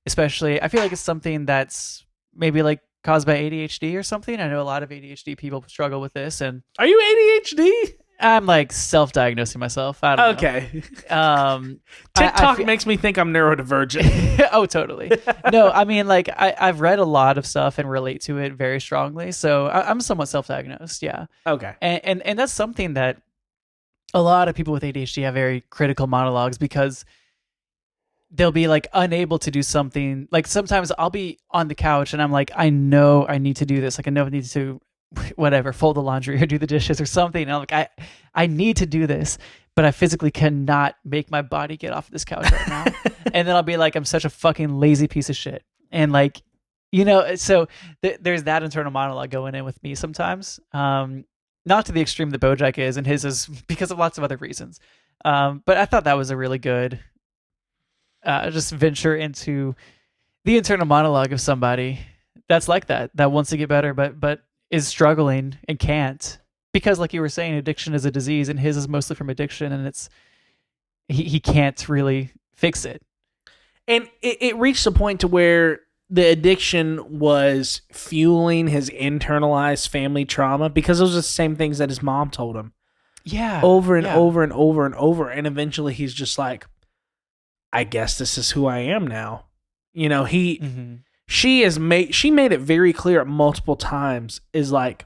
especially, I feel like it's something that's maybe like caused by ADHD or something. I know a lot of ADHD people struggle with this. And are you ADHD? I'm like self-diagnosing myself. I don't know. Okay. TikTok makes me think I'm neurodivergent. Oh, totally. No, I mean, like I've read a lot of stuff and relate to it very strongly. So I'm somewhat self-diagnosed. Yeah. Okay. And that's something that a lot of people with ADHD have very critical monologues because they'll be like unable to do something. Like sometimes I'll be on the couch and I'm like, I know I need to do this. Like I know I need to whatever, fold the laundry or do the dishes or something. And I'm like, I need to do this, but I physically cannot make my body get off this couch right now. And then I'll be like, I'm such a fucking lazy piece of shit. And like, so there's that internal monologue going in with me sometimes. Not to the extreme that Bojack is, and his is because of lots of other reasons. But I thought that was a really good just venture into the internal monologue of somebody that's like that wants to get better, but is struggling and can't, because like you were saying, addiction is a disease and his is mostly from addiction, and it's he can't really fix it. And it reached a point to where the addiction was fueling his internalized family trauma because those are the same things that his mom told him. Yeah. Over and over and over and over. And eventually he's just like, I guess this is who I am now. She made it very clear multiple times is like,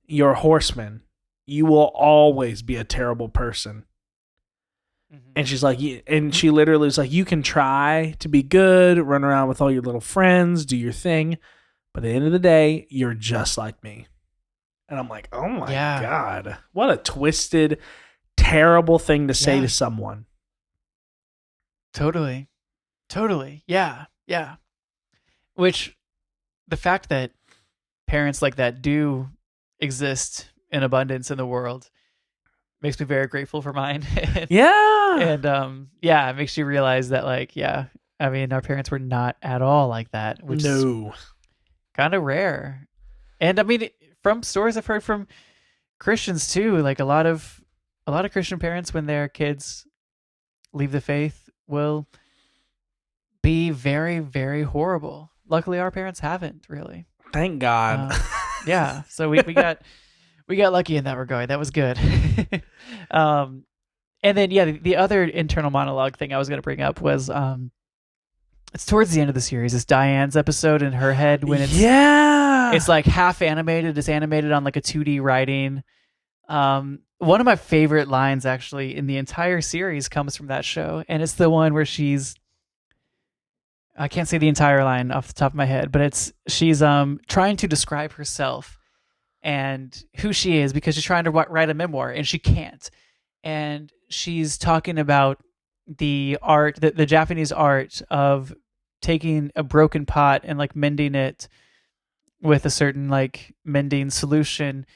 you're a horseman. You will always be a terrible person. Mm-hmm. And she's like, and she literally was like, you can try to be good, run around with all your little friends, do your thing. But at the end of the day, you're just like me. And I'm like, oh my God, what a twisted, terrible thing to say to someone. Totally. Yeah. Which the fact that parents like that do exist in abundance in the world makes me very grateful for mine. And it makes you realize that I mean, our parents were not at all like that, which is kind of rare. And I mean, from stories I've heard from Christians too, like a lot of Christian parents, when their kids leave the faith, will be very, very horrible. Luckily, our parents haven't really. Thank God. So we got lucky in that regard. That was good. And then the other internal monologue thing I was going to bring up was it's towards the end of the series. It's Diane's episode in her head when it's like half animated. It's animated on like a 2D writing. One of my favorite lines actually in the entire series comes from that show, and it's the one where I can't say the entire line off the top of my head, but she's trying to describe herself and who she is because she's trying to write a memoir and she can't. And she's talking about the art, the Japanese art of taking a broken pot and like mending it with a certain like mending solution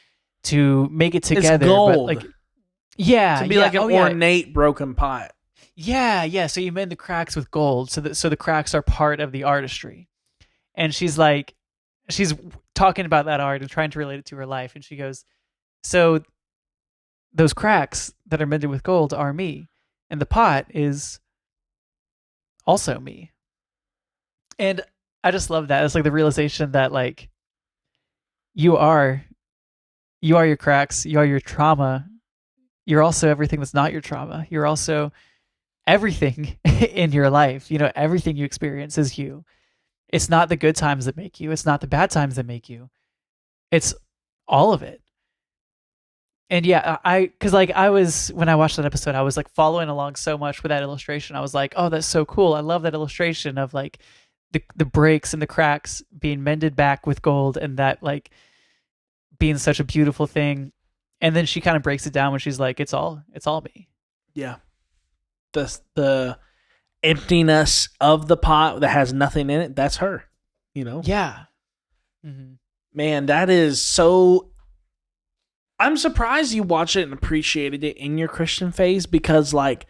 to make it together. It's gold. But like, yeah, to be like an ornate broken pot. Yeah. So you mend the cracks with gold, so the cracks are part of the artistry. And she's talking about that art and trying to relate it to her life, and she goes, "So those cracks that are mended with gold are me, and the pot is also me." And I just love that. It's like the realization that like you are your cracks, you are your trauma. You're also everything that's not your trauma. You're also everything in your life. You know, everything you experience is you. It's not the good times that make you. It's not the bad times that make you. It's all of it. And yeah, cause like when I watched that episode, I was like following along so much with that illustration. I was like, oh, that's so cool. I love that illustration of like the breaks and the cracks being mended back with gold, and that like being such a beautiful thing. And then she kind of breaks it down when she's like, it's all me. Yeah. The emptiness of the pot that has nothing in it, that's her, you know? Yeah. Mm-hmm. Man, that is so... I'm surprised you watched it and appreciated it in your Christian phase, because like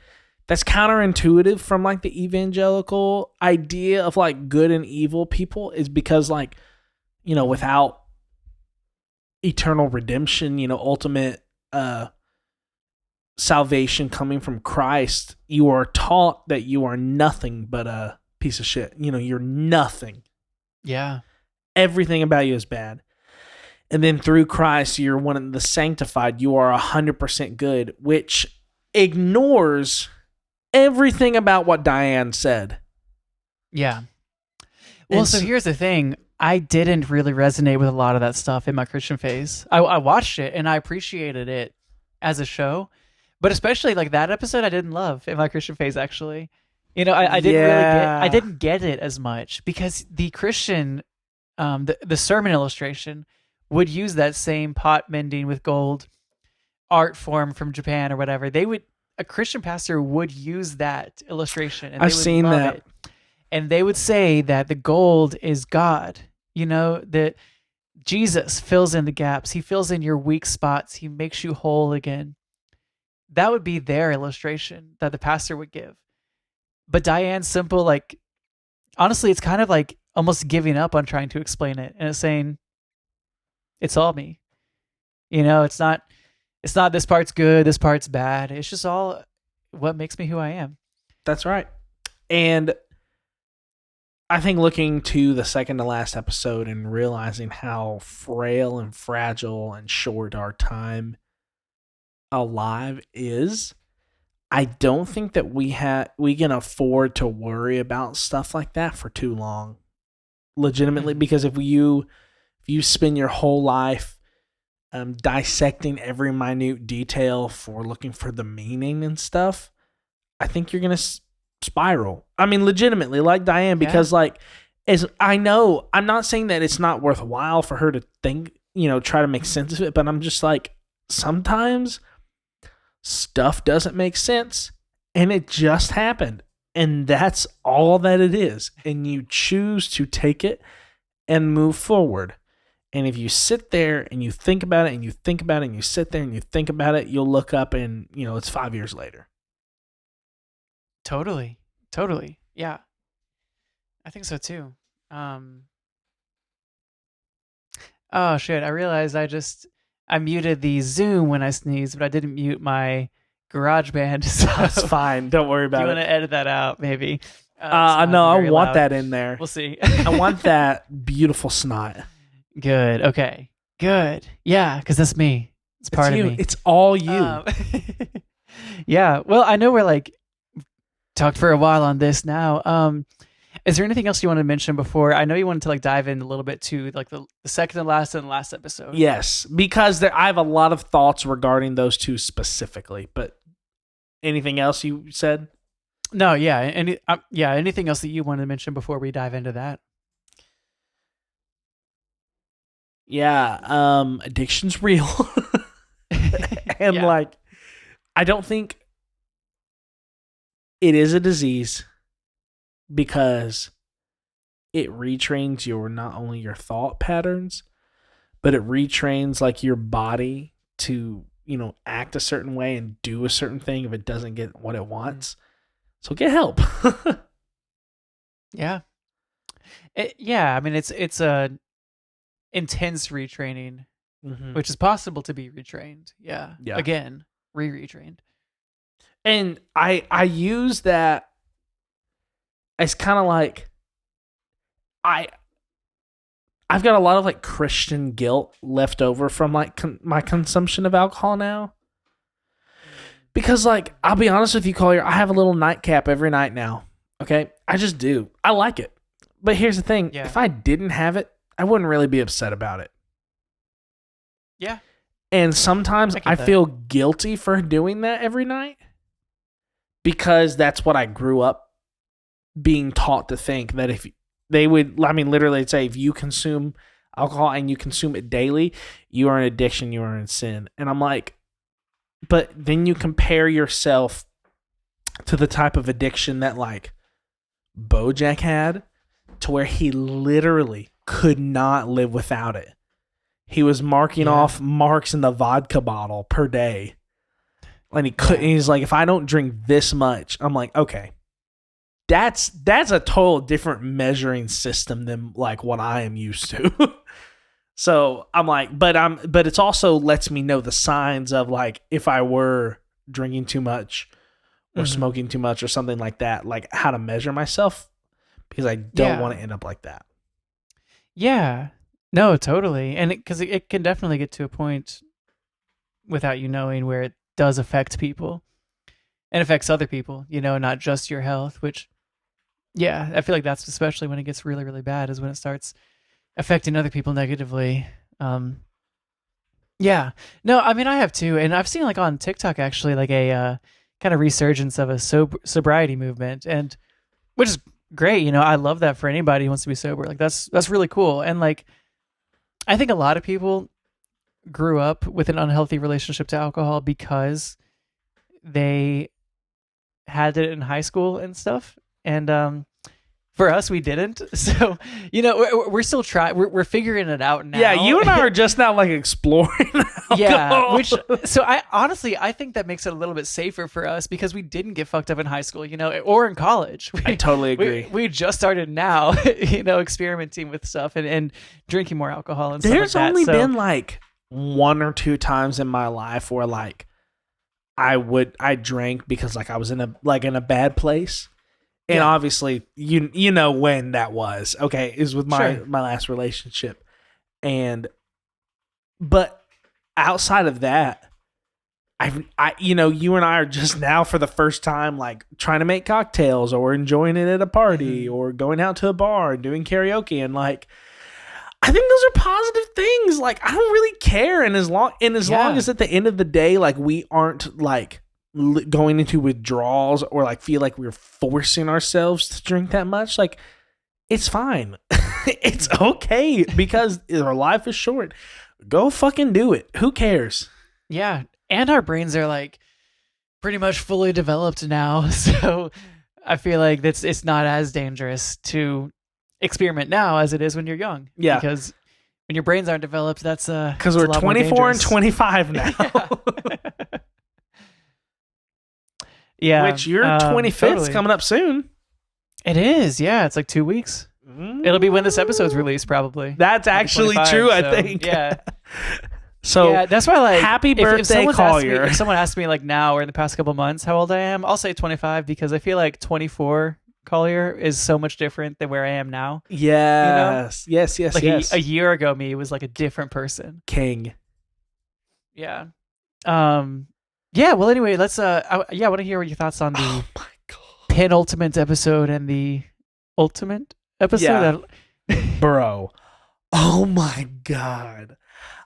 that's counterintuitive from like the evangelical idea of like good and evil people, is because like, you know, without eternal redemption, you know, ultimate salvation coming from Christ, you are taught that you are nothing but a piece of shit. You know, you're nothing. Yeah. Everything about you is bad. And then through Christ, you're one of the sanctified. You are 100% good, which ignores everything about what Diane said. Yeah. Well, so here's the thing. I didn't really resonate with a lot of that stuff in my Christian phase. I watched it and I appreciated it as a show, but especially like that episode I didn't love in my Christian phase, actually. You know, I didn't get it as much, because the Christian, the sermon illustration would use that same pot mending with gold art form from Japan or whatever. A Christian pastor would use that illustration, and I've seen that. And they would say that the gold is God. You know, that Jesus fills in the gaps. He fills in your weak spots. He makes you whole again. That would be their illustration that the pastor would give. But Diane's simple, like, honestly, it's kind of like almost giving up on trying to explain it, and it's saying, it's all me. You know, it's not this part's good, this part's bad. It's just all what makes me who I am. That's right. And I think looking to the second to last episode and realizing how frail and fragile and short our time alive is, I don't think that we can afford to worry about stuff like that for too long. Legitimately, because if you spend your whole life dissecting every minute detail for looking for the meaning and stuff, I think you're gonna spiral. I mean, legitimately, like Diane, because like, I know, I'm not saying that it's not worthwhile for her to think, you know, try to make sense of it, but I'm just like, sometimes stuff doesn't make sense, and it just happened, and that's all that it is, and you choose to take it and move forward. And if you sit there and you think about it and you think about it and you sit there and you think about it, you'll look up and, you know, it's 5 years later. Totally. Yeah. I think so too. Oh shit, I realized I muted the Zoom when I sneezed, but I didn't mute my GarageBand. So that's fine. Don't worry about it. You want to edit that out, maybe? No, I want that in there. We'll see. I want that beautiful snot. Good. Okay. Good. Yeah, because that's me. It's part of you. me. It's all you. Yeah. Well, I know we're like talked for a while on this now. Is there anything else you want to mention before? I know you wanted to like dive in a little bit to like the second and last episode. Yes, because I have a lot of thoughts regarding those two specifically. But anything else you said? No. Yeah. Anything else that you wanted to mention before we dive into that? Yeah, addiction's real. And like, I don't think it is a disease, because it retrains not only your thought patterns, but it retrains like your body to, you know, act a certain way and do a certain thing if it doesn't get what it wants. So get help. Yeah. Yeah, I mean it's a intense retraining, which is possible to be retrained. Yeah. Again, retrained. And I use that as kind of like I've got a lot of like Christian guilt left over from like my consumption of alcohol now. Because like I'll be honest with you, Collier, I have a little nightcap every night now. Okay? I just do. I like it. But here's the thing, if I didn't have it, I wouldn't really be upset about it. Yeah. And sometimes I feel guilty for doing that every night because that's what I grew up being taught to think, that if they would, I mean, literally say if you consume alcohol and you consume it daily, you are in addiction, you are in sin. And I'm like, but then you compare yourself to the type of addiction that like Bojack had, to where he literally could not live without it. He was marking off marks in the vodka bottle per day. And he couldn't, he's like, if I don't drink this much, I'm like, okay, that's a total different measuring system than like what I am used to. So I'm like, but it's also lets me know the signs of like, if I were drinking too much or smoking too much or something like that, like how to measure myself, because I don't want to end up like that. Yeah. No, totally. And because it can definitely get to a point without you knowing where it does affect people and affects other people, you know, not just your health, which, yeah, I feel like that's especially when it gets really, really bad is when it starts affecting other people negatively. Yeah. No, I mean, I have too. And I've seen like on TikTok, actually, like a kind of resurgence of a sobriety movement, and which is great. You know, I love that for anybody who wants to be sober. Like that's really cool. And like, I think a lot of people grew up with an unhealthy relationship to alcohol because they had it in high school and stuff. And for us, we didn't. So, you know, we're still trying. We're figuring it out now. Yeah, you and I are just now like exploring alcohol. Yeah, so I think that makes it a little bit safer for us because we didn't get fucked up in high school, you know, or in college. I totally agree. We just started now, you know, experimenting with stuff and drinking more alcohol and stuff like that. There's only been like 1 or 2 times in my life where like I drank because like I was in a bad place. And obviously, you know when that was. Okay, is with my last relationship. But outside of that, you know, you and I are just now for the first time like trying to make cocktails or enjoying it at a party or going out to a bar and doing karaoke, and like I think those are positive things. Like I don't really care, and as long as at the end of the day, like we aren't like going into withdrawals or like feel like we're forcing ourselves to drink that much, like it's fine. It's okay because our life is short. Go fucking do it. Who cares? Yeah. And our brains are like pretty much fully developed now. So I feel like it's not as dangerous to experiment now as it is when you're young. Yeah. Because when your brains aren't developed, that's because we're 24 and 25 now. Yeah. Which your 25th coming up soon. It is, yeah. It's like 2 weeks. It'll be when this episode's released, probably. That's actually true, I think. Yeah. So yeah, that's why, like, happy birthday, Collier. If someone asked me, like, now or in the past couple months how old I am, I'll say 25 because I feel like 24 Collier is so much different than where I am now. Yes. You know? Yes. Like a year ago, me was like a different person. King. Yeah. Yeah, well, anyway, let's. I want to hear what your thoughts on the penultimate episode and the ultimate episode. Yeah. Bro. Oh my God.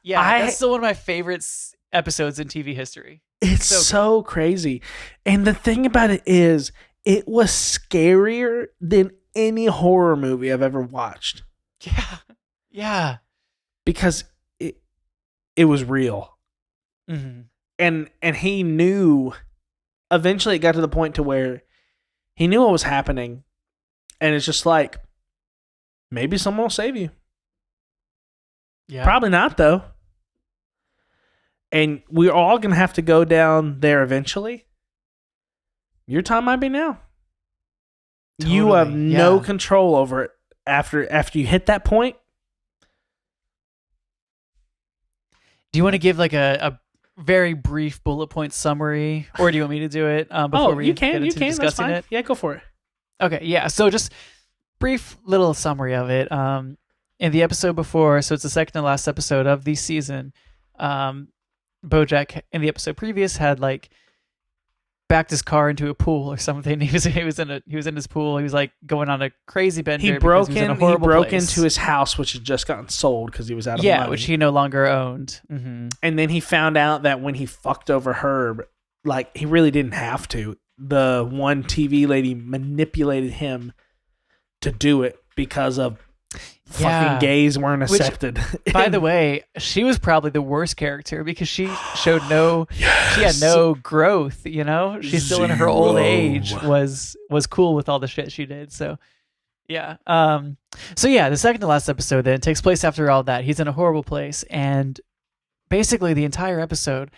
Yeah, that's still one of my favorite episodes in TV history. It's so crazy. And the thing about it is, it was scarier than any horror movie I've ever watched. Yeah. Yeah. Because it was real. Mm-hmm. And he knew, eventually it got to the point to where he knew what was happening. And it's just like, maybe someone will save you. Yeah. Probably not, though. And we're all going to have to go down there eventually. Your time might be now. You have Totally, no yeah. control over it after you hit that point. Do you want to give like a very brief bullet point summary, or do you want me to do it before we you can. get You into can. That's discussing fine. it? Yeah, go for it. Okay, yeah. So just brief little summary of it. In the episode before, so it's the second to last episode of the season. Bojack in the episode previous had like backed his car into a pool or something. He was in his pool. He was like going on a crazy bender. He because broke he was in a in. He horrible broke place. into his house, which had just gotten sold because he was out of yeah, money. which he no longer owned. Mm-hmm. And then he found out that when he fucked over Herb, like he really didn't have to. The one TV lady manipulated him to do it because of Yeah. fucking gays weren't Which, accepted. By the way, she was probably the worst character because she showed she had no growth, you know? She's still in her old age, was cool with all the shit she did. So yeah. So yeah, the second to last episode then takes place after all that. He's in a horrible place, and basically the entire episode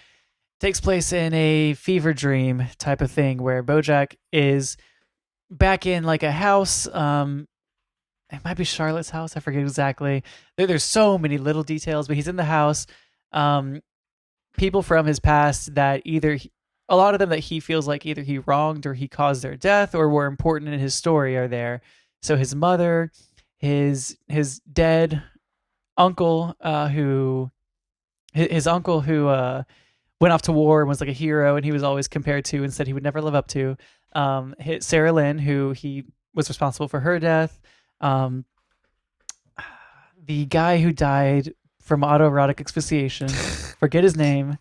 takes place in a fever dream type of thing where Bojack is back in like a house. It might be Charlotte's house. I forget exactly. There's so many little details, but he's in the house. People from his past that a lot of them that he feels like either he wronged or he caused their death or were important in his story are there. So his mother, his dead uncle, his uncle who went off to war and was like a hero and he was always compared to and said he would never live up to. Sarah Lynn, who he was responsible for her death. The guy who died from autoerotic asphyxiation, forget his name,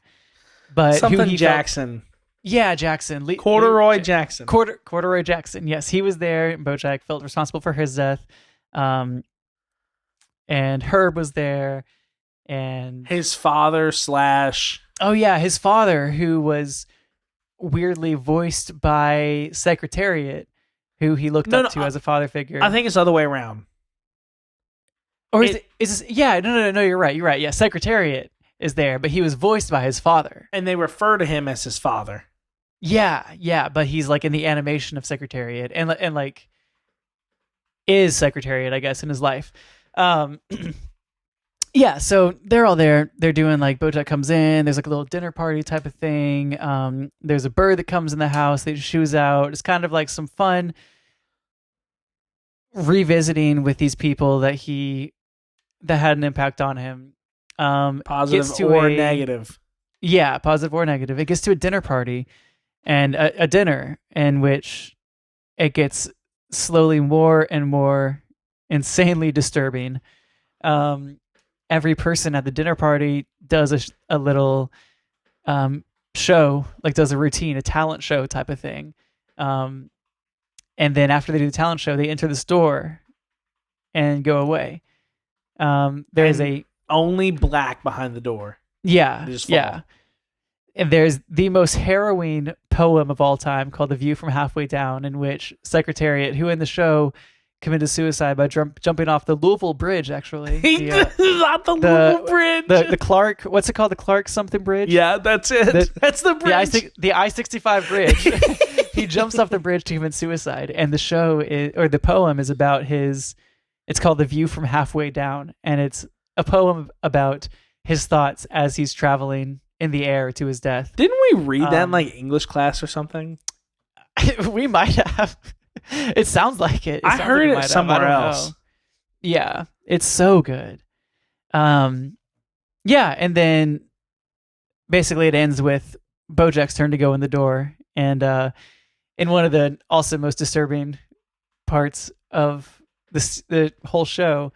but Something who he Jackson. Jackson. Corduroy Jackson. Corduroy Jackson. Yes, he was there. And Bojack felt responsible for his death. And Herb was there. And His father his father, who was weirdly voiced by Secretariat, who he looked up to as a father figure. I think it's the other way around. Or is it? Yeah, no, you're right. Yeah, Secretariat is there, but he was voiced by his father. And they refer to him as his father. Yeah, but he's like in the animation of Secretariat and like is Secretariat, I guess, in his life. Yeah, so they're all there. They're doing like Bojack comes in. There's like a little dinner party type of thing. There's a bird that comes in the house. They just shoes out. It's kind of like some fun revisiting with these people that had an impact on him. Positive or negative. Yeah, positive or negative. It gets to a dinner party and a dinner in which it gets slowly more and more insanely disturbing. Every person at the dinner party does a little show, like does a routine, a talent show type of thing. And then after they do the talent show, they enter this door and go away. There's only black behind the door. Yeah. They just fall. Yeah. And there's the most harrowing poem of all time called The View from Halfway Down, in which Secretariat, who in the show committed suicide by jumping off the Louisville Bridge, actually. Not the Louisville Bridge. The Clark, what's it called? The Clark something bridge? Yeah, that's it. That's the bridge. The I-65 bridge. He jumps off the bridge to commit suicide. And the the poem is about it's called The View from Halfway Down. And it's a poem about his thoughts as he's traveling in the air to his death. Didn't we read that in like English class or something? We might have. It sounds like it. I heard it somewhere else. Know. Yeah, it's so good. Yeah, and then basically it ends with Bojack's turn to go in the door, and in one of the also most disturbing parts of the whole show,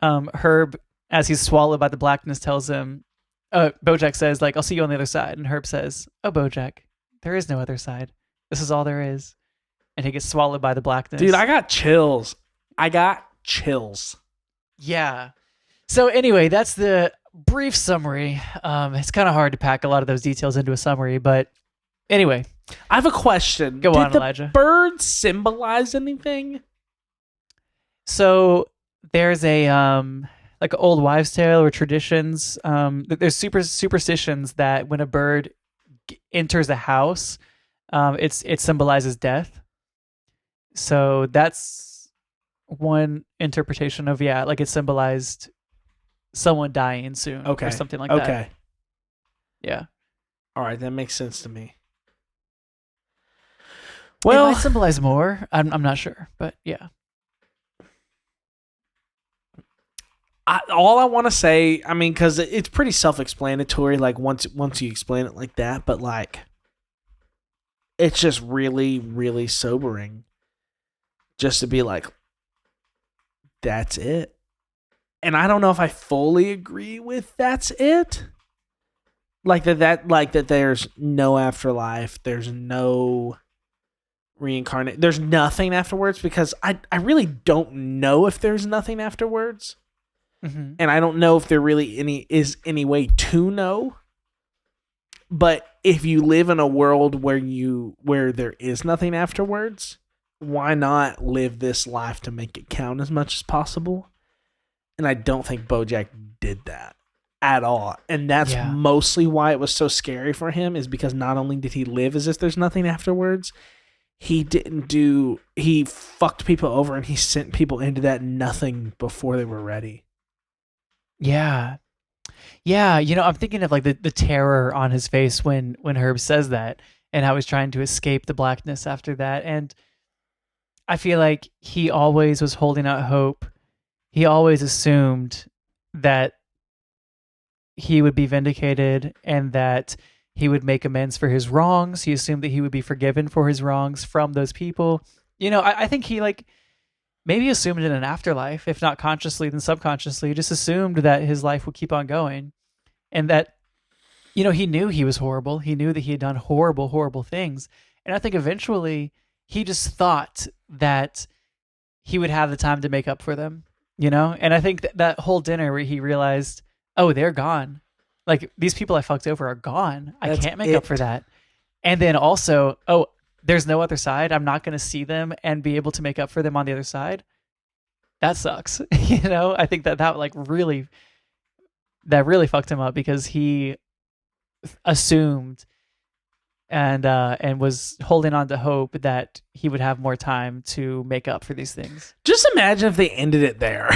Herb, as he's swallowed by the blackness, tells him, Bojack says, like, "I'll see you on the other side," and Herb says, "Oh, Bojack, there is no other side. This is all there is." And he gets swallowed by the blackness. Dude, I got chills. Yeah. So anyway, that's the brief summary. It's kind of hard to pack a lot of those details into a summary, but anyway. I have a question. Go on, Did Elijah. the bird symbolize anything? So there's a like an old wives' tale or traditions. There's superstitions that when a bird enters a house, it symbolizes death. So that's one interpretation of, yeah, like it symbolized someone dying soon Okay. or something like that. Okay. Yeah. All right, that makes sense to me. It Well, might symbolize more. I'm not sure, but yeah. all I want to say, I mean, because it's pretty self-explanatory, like once you explain it like that, but like, it's just really, really sobering just to be like, that's it. And I don't know if I fully agree with that's it. Like that there's no afterlife, there's no reincarnate, there's nothing afterwards, because I really don't know if there's nothing afterwards. Mm-hmm. And I don't know if there really is any way to know. But if you live in a world where there is nothing afterwards, why not live this life to make it count as much as possible? And I don't think Bojack did that at all. And that's mostly why it was so scary for him, is because not only did he live as if there's nothing afterwards, he fucked people over and he sent people into that nothing before they were ready. Yeah. Yeah, I'm thinking of like the terror on his face when Herb says that, and how he's trying to escape the blackness after that. And I feel like he always was holding out hope. He always assumed that he would be vindicated and that he would make amends for his wrongs. He assumed that he would be forgiven for his wrongs from those people. I think he like maybe assumed in an afterlife, if not consciously, then subconsciously, just assumed that his life would keep on going. And that, he knew he was horrible. He knew that he had done horrible, horrible things. And I think eventually he just thought that he would have the time to make up for them, And I think that whole dinner where he realized, oh, they're gone. Like, these people I fucked over are gone. I can't make up for that. And then also, oh, there's no other side. I'm not going to see them and be able to make up for them on the other side. That sucks. I think that like really fucked him up, because he assumed and was holding on to hope that he would have more time to make up for these things. Just imagine if they ended it there.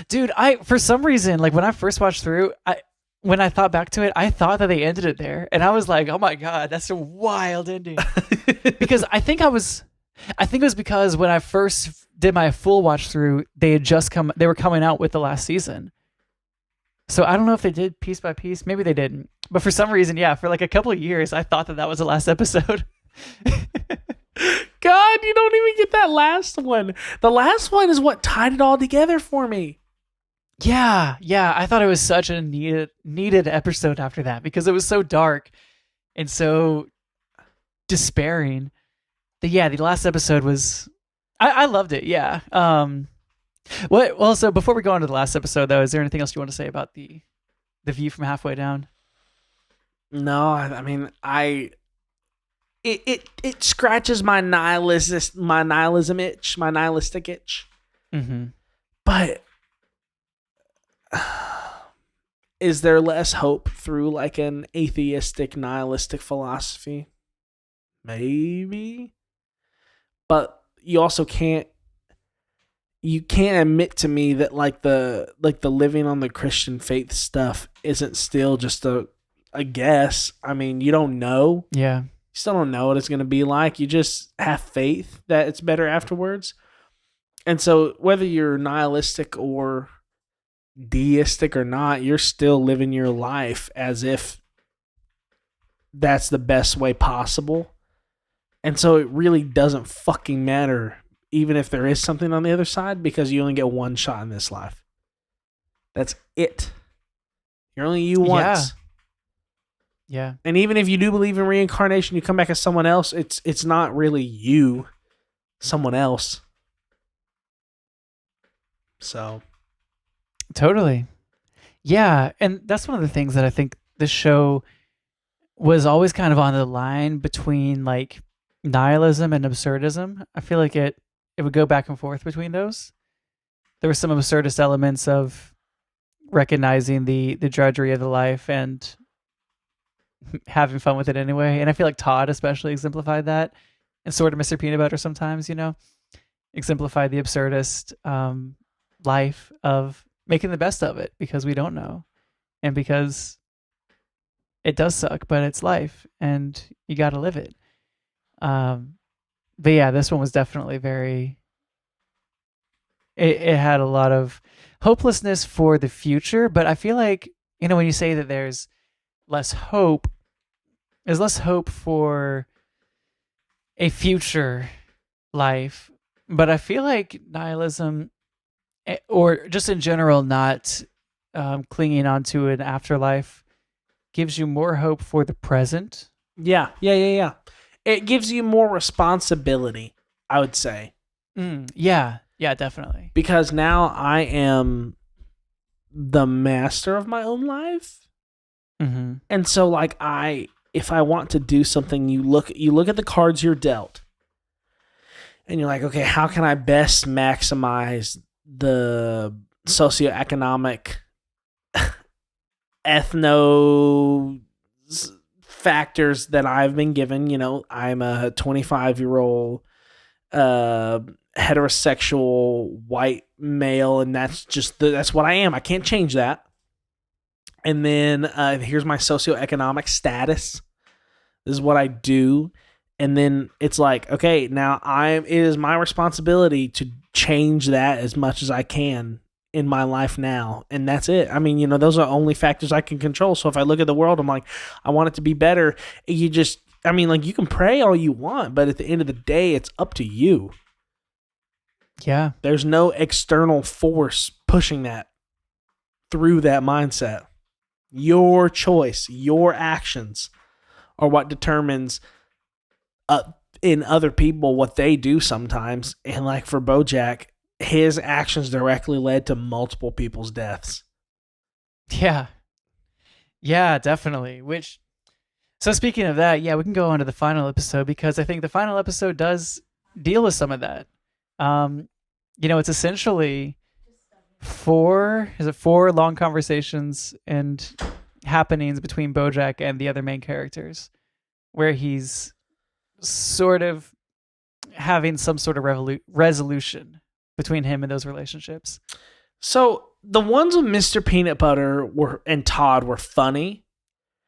Dude, for some reason, like when I first watched through, when I thought back to it, I thought that they ended it there, and I was like, "Oh my god, that's a wild ending." Because I think it was because when I first did my full watch through, they were coming out with the last season. So I don't know if they did piece by piece. Maybe they didn't. But for some reason, yeah, for like a couple of years, I thought that was the last episode. God, you don't even get that last one. The last one is what tied it all together for me. Yeah. I thought it was such a needed episode after that, because it was so dark and so despairing. The last episode was... I loved it, yeah. So before we go on to the last episode, though, is there anything else you want to say about the view from halfway down? No, I mean, it scratches my nihilistic itch. Mm-hmm. But is there less hope through like an atheistic, nihilistic philosophy? Maybe. But you also can't admit to me that like the living on the Christian faith stuff isn't still just a guess. I mean, you don't know. Yeah. You still don't know what it's going to be like. You just have faith that it's better afterwards. And so whether you're nihilistic or deistic or not, you're still living your life as if that's the best way possible. And so it really doesn't fucking matter, even if there is something on the other side, because you only get one shot in this life. That's it. You're only you once. Yeah. And even if you do believe in reincarnation, you come back as someone else, it's not really you, someone else. So. Totally. Yeah. And that's one of the things that I think this show was always kind of on the line between like nihilism and absurdism. I feel like it would go back and forth between those. There were some absurdist elements of recognizing the drudgery of the life and having fun with it anyway. And I feel like Todd especially exemplified that. and sort of Mr. Peanut Butter sometimes, exemplify the absurdist life of making the best of it because we don't know, and because it does suck, but it's life and you got to live it. But yeah, this one was definitely it had a lot of hopelessness for the future, but I feel like, when you say that there's less hope for a future life, but I feel like nihilism, or just in general not clinging onto an afterlife, gives you more hope for the present. Yeah. It gives you more responsibility, I would say. Yeah, definitely. Because now I am the master of my own life. Mm-hmm. And so, like, if I want to do something, you look at the cards you're dealt, and you're like, okay, how can I best maximize the socioeconomic, ethno factors that I've been given? I'm a 25-year-old heterosexual white male, and that's what I am. I can't change that. And then here's my socioeconomic status. This is what I do. And then it's like, okay, now it is my responsibility to change that as much as I can in my life now. And that's it. I mean, those are only factors I can control. So if I look at the world, I'm like, I want it to be better. You can pray all you want, but at the end of the day, it's up to you. Yeah. There's no external force pushing that through that mindset. Your choice, your actions are what determines in other people what they do sometimes. And like for Bojack, his actions directly led to multiple people's deaths. Yeah. Yeah, definitely. So speaking of that, yeah, we can go on to the final episode, because I think the final episode does deal with some of that. It's essentially four long conversations and happenings between Bojack and the other main characters, where he's sort of having some sort of resolution between him and those relationships. So the ones with Mr. Peanut Butter and Todd were funny.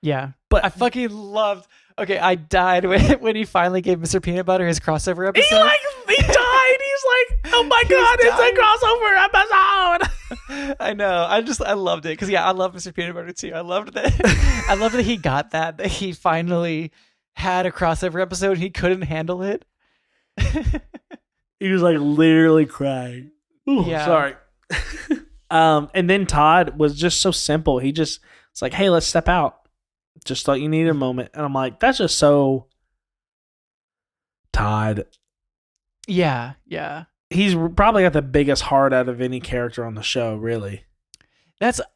Yeah, but I fucking loved. Okay, I died when he finally gave Mr. Peanut Butter his crossover episode. He died. He's like, oh my god, it's a crossover episode. I know. I loved it because I love Mr. Peanut Butter too. I loved that. I loved that he got that he finally had a crossover episode. He couldn't handle it. He was like literally crying. Ooh, yeah. Sorry. And then Todd was just so simple. It's like, hey, let's step out. Just thought you needed a moment. And I'm like, that's just so Todd. Yeah. He's probably got the biggest heart out of any character on the show, really.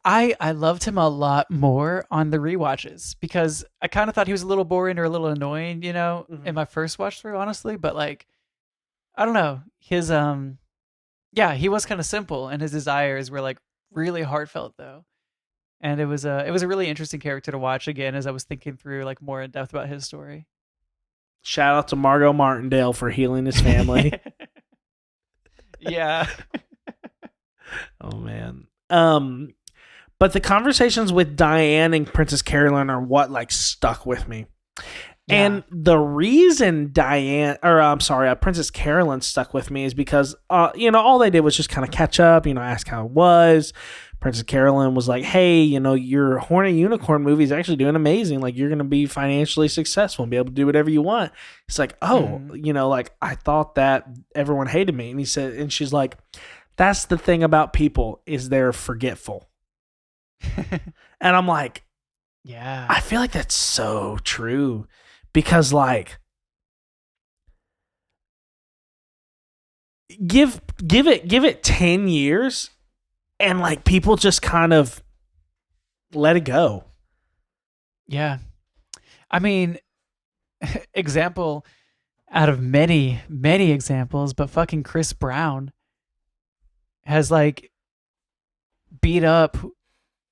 I loved him a lot more on the rewatches, because I kind of thought he was a little boring or a little annoying, in my first watch through, honestly. But like, I don't know, his he was kind of simple, and his desires were like really heartfelt though. And it was a really interesting character to watch again as I was thinking through like more in depth about his story. Shout out to Margot Martindale for healing his family. Yeah. Oh man. But the conversations with Diane and Princess Carolyn are what like stuck with me. Yeah. And the reason Princess Carolyn stuck with me is because all they did was just kind of catch up, ask how it was. Princess Carolyn was like, hey, your Horny Unicorn movie is actually doing amazing. Like, you're going to be financially successful and be able to do whatever you want. It's like, like, I thought that everyone hated me. And she's like, that's the thing about people, is they're forgetful. And I'm like, yeah, I feel like that's so true, because like, give it 10 years and like people just kind of let it go. Yeah. I mean, example out of many, many examples, but fucking Chris Brown has like beat up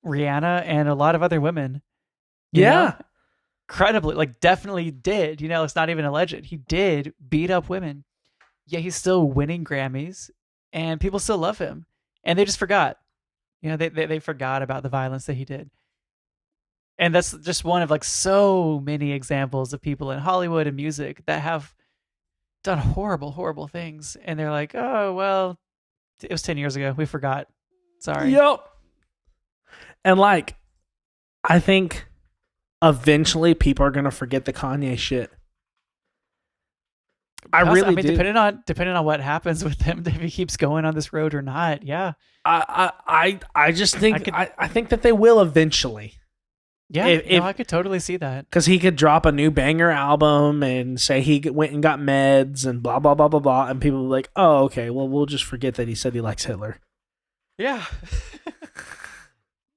Rihanna and a lot of other women. You know? incredibly, like definitely did, it's not even alleged. He did beat up women. Yet he's still winning Grammys and people still love him. And they just forgot. They forgot about the violence that he did. And that's just one of like so many examples of people in Hollywood and music that have done horrible, horrible things. And they're like, oh, well, it was 10 years ago. We forgot. Sorry. Yep. And like, I think eventually people are going to forget the Kanye shit. I really do. Depending on what happens with him, if he keeps going on this road or not. Yeah. I just think I think that they will eventually. Yeah, I could totally see that. Because he could drop a new banger album and say he went and got meds and blah, blah, blah, blah, blah. And people will be like, oh, okay, well, we'll just forget that he said he likes Hitler. Yeah.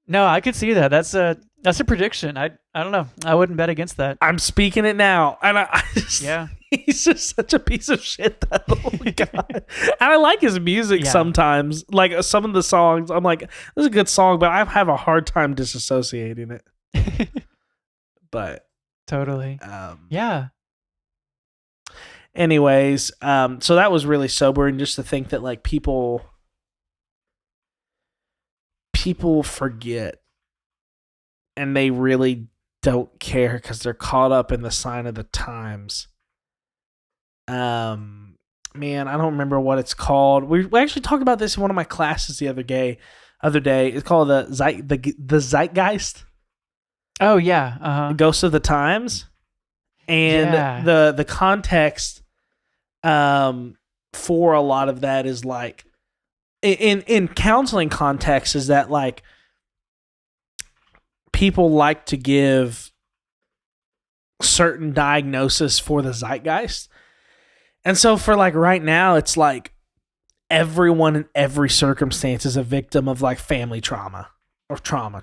No, I could see that. That's a prediction. I don't know. I wouldn't bet against that. I'm speaking it now. And I just, he's just such a piece of shit, that little guy. And I like his music sometimes. Like some of the songs, I'm like, this is a good song, but I have a hard time disassociating it. But totally. Yeah. Anyways, so that was really sobering just to think that like people forget and they really don't care because they're caught up in the sign of the times. Man, I don't remember what it's called. We actually talked about this in one of my classes the other day. It's called the Zeitgeist. Oh yeah, Ghost of the Times, and the context for a lot of that is like in counseling context is that like people like to give certain diagnosis for the zeitgeist, and so for like right now it's like everyone in every circumstance is a victim of like family trauma. Or trauma.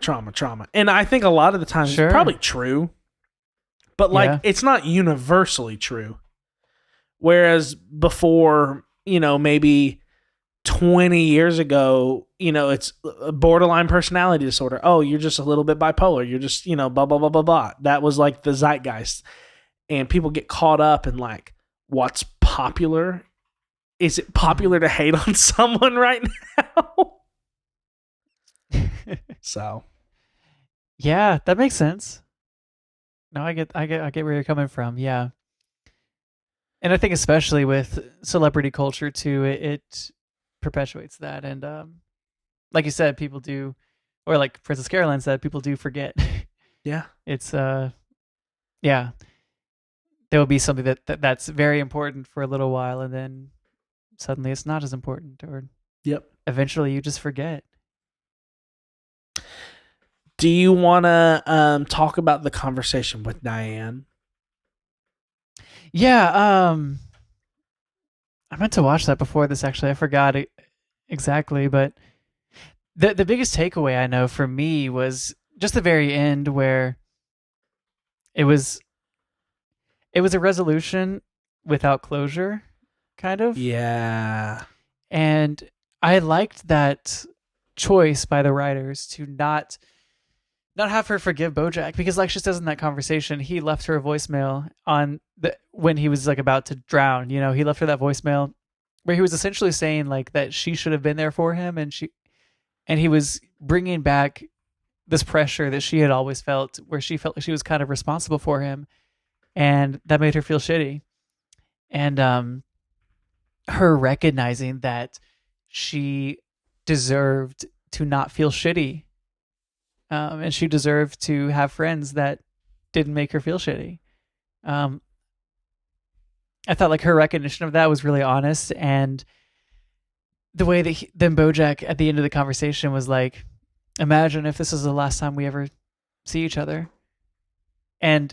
And I think a lot of the times it's probably true, but like it's not universally true. Whereas before, maybe 20 years ago, it's a borderline personality disorder. Oh, you're just a little bit bipolar. You're just, blah, blah, blah, blah, blah. That was like the zeitgeist. And people get caught up in like what's popular. Is it popular to hate on someone right now? So, yeah, that makes sense. No, I get where you're coming from. Yeah, and I think especially with celebrity culture too, it perpetuates that. And like you said, people do, or like Princess Caroline said, people do forget. Yeah, it's there will be something that's very important for a little while, and then suddenly it's not as important, or eventually you just forget. Do you want to talk about the conversation with Diane? Yeah, I meant to watch that before this. Actually, I forgot it exactly, but the biggest takeaway I know for me was just the very end, where it was a resolution without closure, kind of. Yeah, and I liked that choice by the writers to not have her forgive Bojack, because like she says in that conversation, he left her a voicemail when he was like about to drown. He left her that voicemail where he was essentially saying like that she should have been there for him, and he was bringing back this pressure that she had always felt, where she felt like she was kind of responsible for him, and that made her feel shitty. And her recognizing that she deserved to not feel shitty. And she deserved to have friends that didn't make her feel shitty. I thought like her recognition of that was really honest, and the way that then Bojack at the end of the conversation was like, "Imagine if this is the last time we ever see each other," and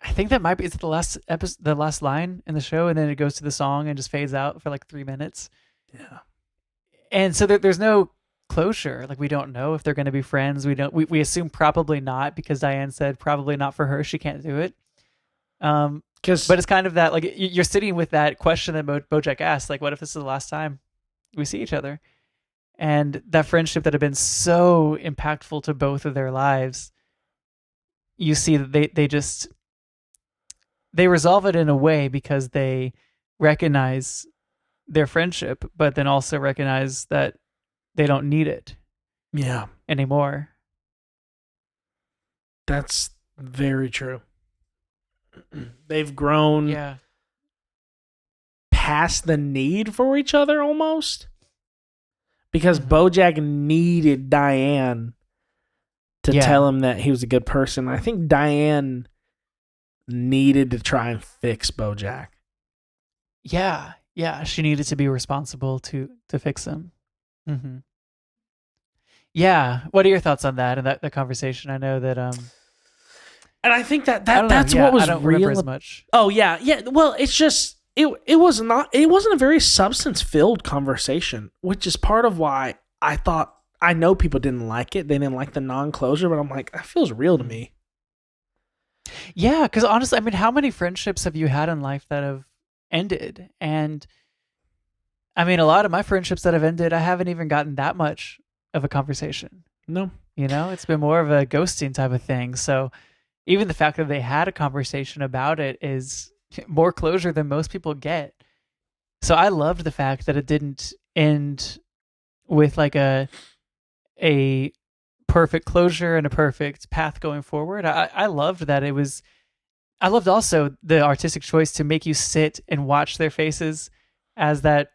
I think that might be the last line in the show, and then it goes to the song and just fades out for like 3 minutes. Yeah, and so there's no closure. Like we don't know if they're going to be friends. We assume probably not, because Diane said probably not for her. She can't do it. But it's kind of that, like you're sitting with that question that Bojack asked, like, what if this is the last time we see each other? And that friendship that had been so impactful to both of their lives, you see that they resolve it in a way because they recognize their friendship, but then also recognize that they don't need it Yeah, anymore. that's very true. They've grown Yeah. past the need for each other almost. Because Mhm. Bojack needed Diane to Yeah. tell him that he was a good person. I think Diane needed to try and fix Bojack. Yeah. Yeah. She needed to be responsible to fix him. Mm-hmm. Yeah. What are your thoughts on that and that conversation? I know that And I think that I don't know. that's Yeah, what was I don't real. remember as much. Oh yeah, yeah. Well, it's just it wasn't a very substance filled conversation, which is part of why I thought I know people didn't like it. They didn't like the non closure, but I'm like, that feels real to me. Yeah, because honestly, I mean, how many friendships have you had in life that have ended? And I mean, a lot of my friendships that have ended, I haven't even gotten that much of a conversation. No. You know, it's been more of a ghosting type of thing. So even the fact that they had a conversation about it is more closure than most people get. So I loved the fact that it didn't end with like a perfect closure and a perfect path going forward. I loved that it was. I loved also the artistic choice to make you sit and watch their faces as that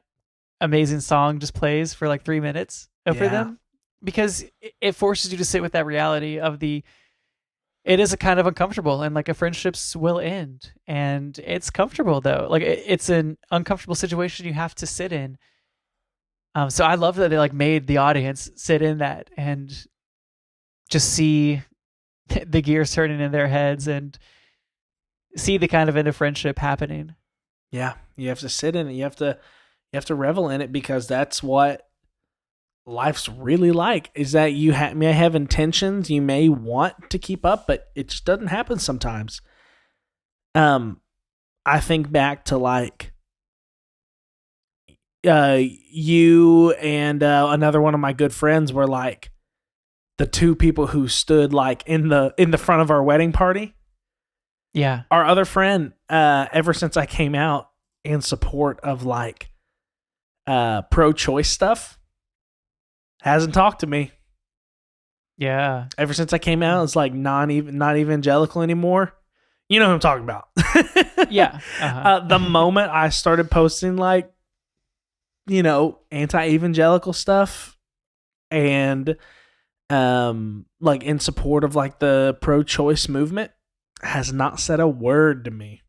amazing song just plays for like 3 minutes for Yeah. them, because it forces you to sit with that reality of it is a kind of uncomfortable, and like a friendships will end, and it's comfortable though. Like it's an uncomfortable situation you have to sit in. So I love that they like made the audience sit in that and just see the gears turning in their heads and see the kind of end of friendship happening. Yeah, you have to sit in it. You have to revel in it, because that's what life's really like. Is that you may have intentions, you may want to keep up, but it just doesn't happen sometimes. I think back to like you and another one of my good friends were like the two people who stood like in the front of our wedding party. Yeah. Our other friend, ever since I came out in support of like pro-choice stuff, hasn't talked to me. Yeah. Ever since I came out, it's like not evangelical anymore. You know who I'm talking about. Yeah. Uh-huh. The moment I started posting like, anti-evangelical stuff and like in support of like the pro-choice movement, has not said a word to me.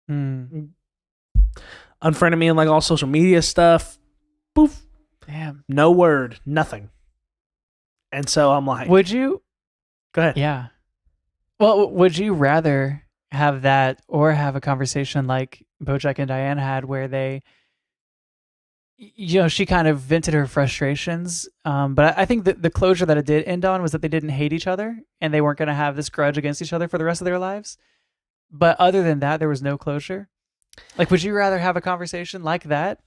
Unfriended me in like all social media stuff. Poof. Damn. No word. Nothing. And so I'm like, Would you? go ahead. Yeah. Well, would you rather have that or have a conversation like Bojack and Diane had, where they, she kind of vented her frustrations. But I think that the closure that it did end on was that they didn't hate each other and they weren't going to have this grudge against each other for the rest of their lives. But other than that, there was no closure. Like, would you rather have a conversation like that?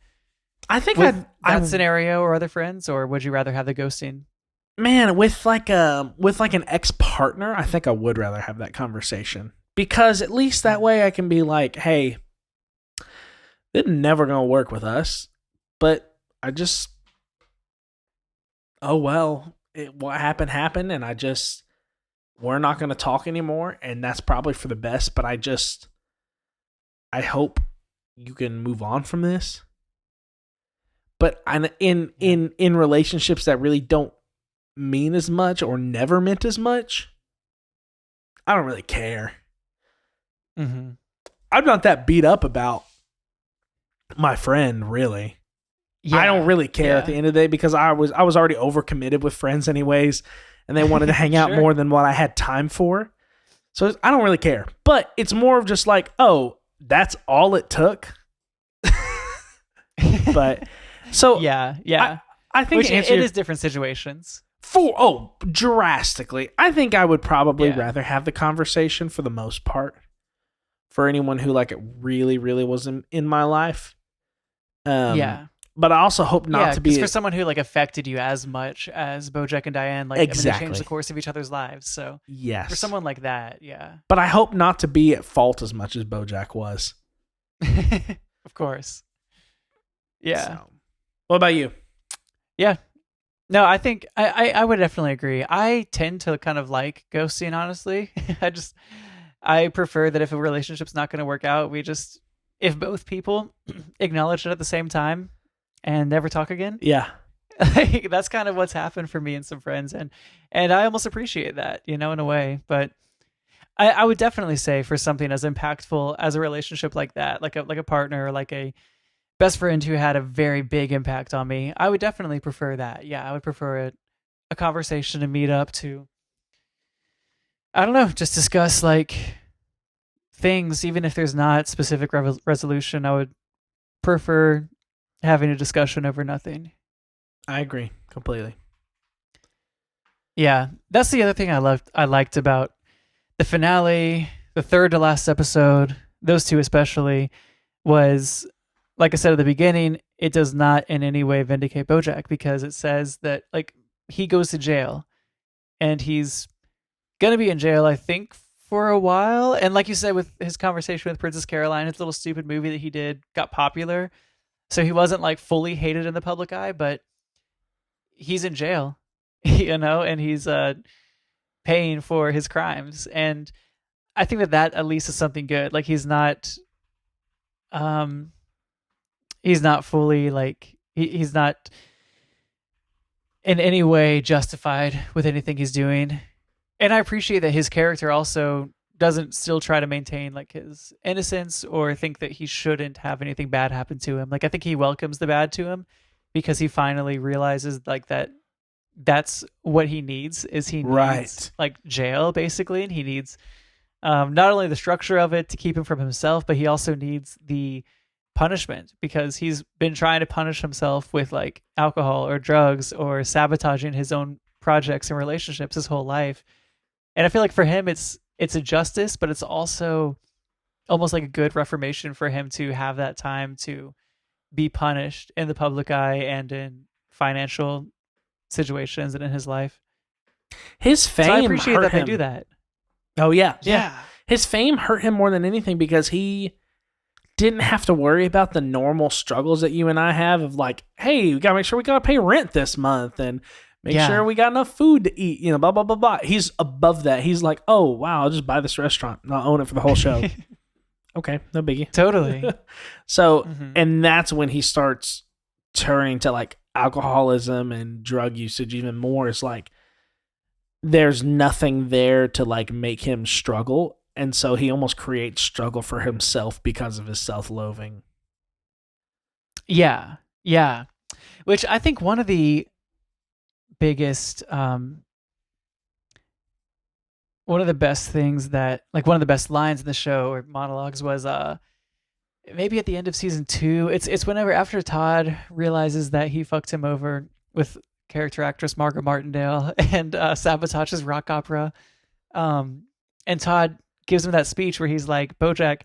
I think With I that scenario or other friends, or would you rather have the ghosting? man, with like an ex-partner, I think I would rather have that conversation, because at least that way I can be like, hey, it's never gonna work with us, but oh well, what happened, and we're not gonna talk anymore, and that's probably for the best. But I hope you can move on from this. But in relationships that really don't mean as much or never meant as much, I don't really care. Mm-hmm. I'm not that beat up about my friend, really. Yeah. I don't really care at the end of the day, because I was already overcommitted with friends anyways, and they wanted to hang out Sure. more than what I had time for. So I don't really care. But it's more of just like, oh, that's all it took. But so yeah. I think Which to it answer is different situations. drastically. I think I would probably Yeah. rather have the conversation for the most part, for anyone who like it really, really wasn't in my life. Yeah. but I also hope not to be for someone who like affected you as much as Bojack and Diane, like I mean, they Exactly. changed the course of each other's lives. So yes. for someone like that, yeah, But I hope not to be at fault as much as Bojack was. of course, yeah. So. What about you? Yeah. No, I think I would definitely agree. I tend to kind of like ghosting, honestly. I prefer that if a relationship's not going to work out, if both people acknowledge it at the same time and never talk again. Yeah. Like, that's kind of what's happened for me and some friends. And I almost appreciate that, in a way. But I would definitely say for something as impactful as a relationship like that, like a partner, or like a best friend who had a very big impact on me, I would definitely prefer that. Yeah, I would prefer a conversation to meet up to, I don't know, just discuss like things, even if there's not specific resolution. I would prefer having a discussion over nothing. I agree completely. Yeah, that's the other thing I liked about the finale, the third to last episode, those two especially, was, like I said at the beginning, it does not in any way vindicate Bojack, because it says that like he goes to jail and he's gonna be in jail, I think, for a while. And like you said, with his conversation with Princess Caroline, his little stupid movie that he did got popular, so he wasn't like fully hated in the public eye, but he's in jail, and he's paying for his crimes. And I think that at least is something good. Like he's not fully like he's not in any way justified with anything he's doing. And I appreciate that his character also doesn't still try to maintain like his innocence or think that he shouldn't have anything bad happen to him. Like I think he welcomes the bad to him because he finally realizes like that's what he needs, is he needs like jail basically. And he needs not only the structure of it to keep him from himself, but he also needs the punishment, because he's been trying to punish himself with like alcohol or drugs or sabotaging his own projects and relationships his whole life. And I feel like for him it's a justice, but it's also almost like a good reformation for him to have that time to be punished in the public eye and in financial situations and in his life. His fame, so I appreciate hurt that him. they do that. Oh yeah. His fame hurt him more than anything, because he didn't have to worry about the normal struggles that you and I have of like, hey, we gotta make sure we gotta pay rent this month and make sure we got enough food to eat, blah, blah, blah, blah. He's above that. He's like, oh, wow, I'll just buy this restaurant and I'll own it for the whole show. Okay, no biggie. Totally. So, and that's when he starts turning to like alcoholism and drug usage even more. It's like there's nothing there to like make him struggle. And so he almost creates struggle for himself because of his self-loathing. Yeah. Yeah. Which I think one of the biggest, one of the best things that, like one of the best lines in the show or monologues was, maybe at the end of season 2, it's whenever after Todd realizes that he fucked him over with character actress Margaret Martindale and sabotages rock opera. And Todd gives him that speech where he's like, Bojack,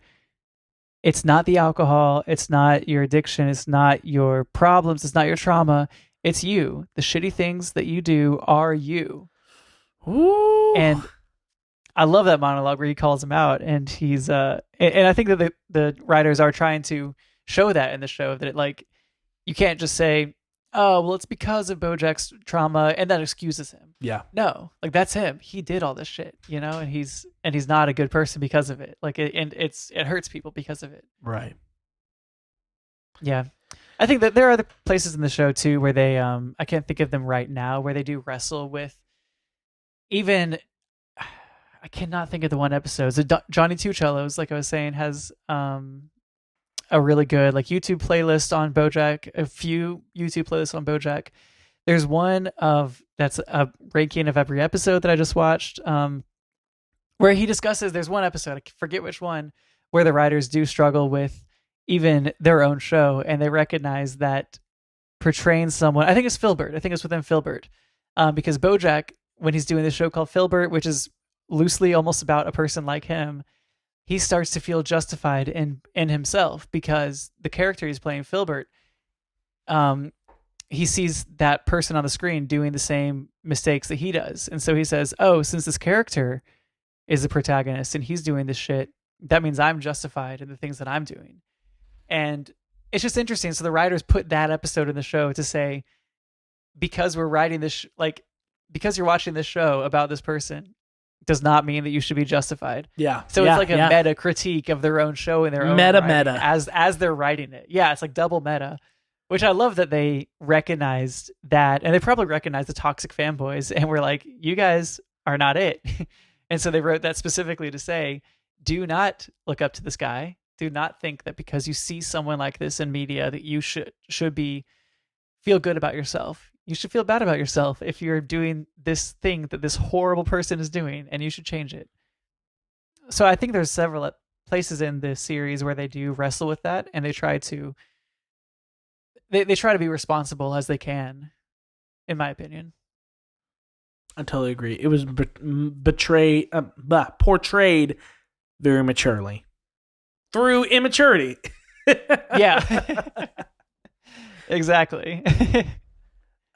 it's not the alcohol, it's not your addiction, it's not your problems, it's not your trauma, it's you. The shitty things that you do are you. Ooh. And I love that monologue where he calls him out, and he's and I think that the writers are trying to show that in the show, that it, like, you can't just say, oh, well, it's because of Bojack's trauma, and that excuses him. Yeah. No, like that's him. He did all this shit, and he's not a good person because of it. Like it hurts people because of it. Right. Yeah. I think that there are other places in the show too where they I can't think of them right now, where they do wrestle with, even I cannot think of the one episode. So Johnny Two Cellos, like I was saying, has a really good like YouTube playlist on Bojack, a few YouTube playlists on Bojack. There's one that's a ranking of every episode that I just watched, where he discusses, there's one episode, I forget which one, where the writers do struggle with even their own show, and they recognize that portraying someone, I think it's Filbert, I think it's within Filbert, because Bojack, when he's doing this show called Filbert, which is loosely almost about a person like him, he starts to feel justified in himself, because the character he's playing, Filbert, he sees that person on the screen doing the same mistakes that he does. And so he says, oh, since this character is the protagonist and he's doing this shit, that means I'm justified in the things that I'm doing. And it's just interesting. So the writers put that episode in the show to say, because we're writing this, because you're watching this show about this person does not mean that you should be justified. Yeah. So it's like a meta critique of their own show and their own meta as they're writing it. Yeah. It's like double meta. Which I love that they recognized that, and they probably recognized the toxic fanboys, and were like, you guys are not it. And so they wrote that specifically to say, do not look up to this guy. Do not think that because you see someone like this in media that you should feel good about yourself. You should feel bad about yourself if you're doing this thing that this horrible person is doing, and you should change it. So I think there's several places in this series where they do wrestle with that, and they try to They try to be responsible as they can, in my opinion. I totally agree. It was portrayed very maturely through immaturity. Yeah, exactly.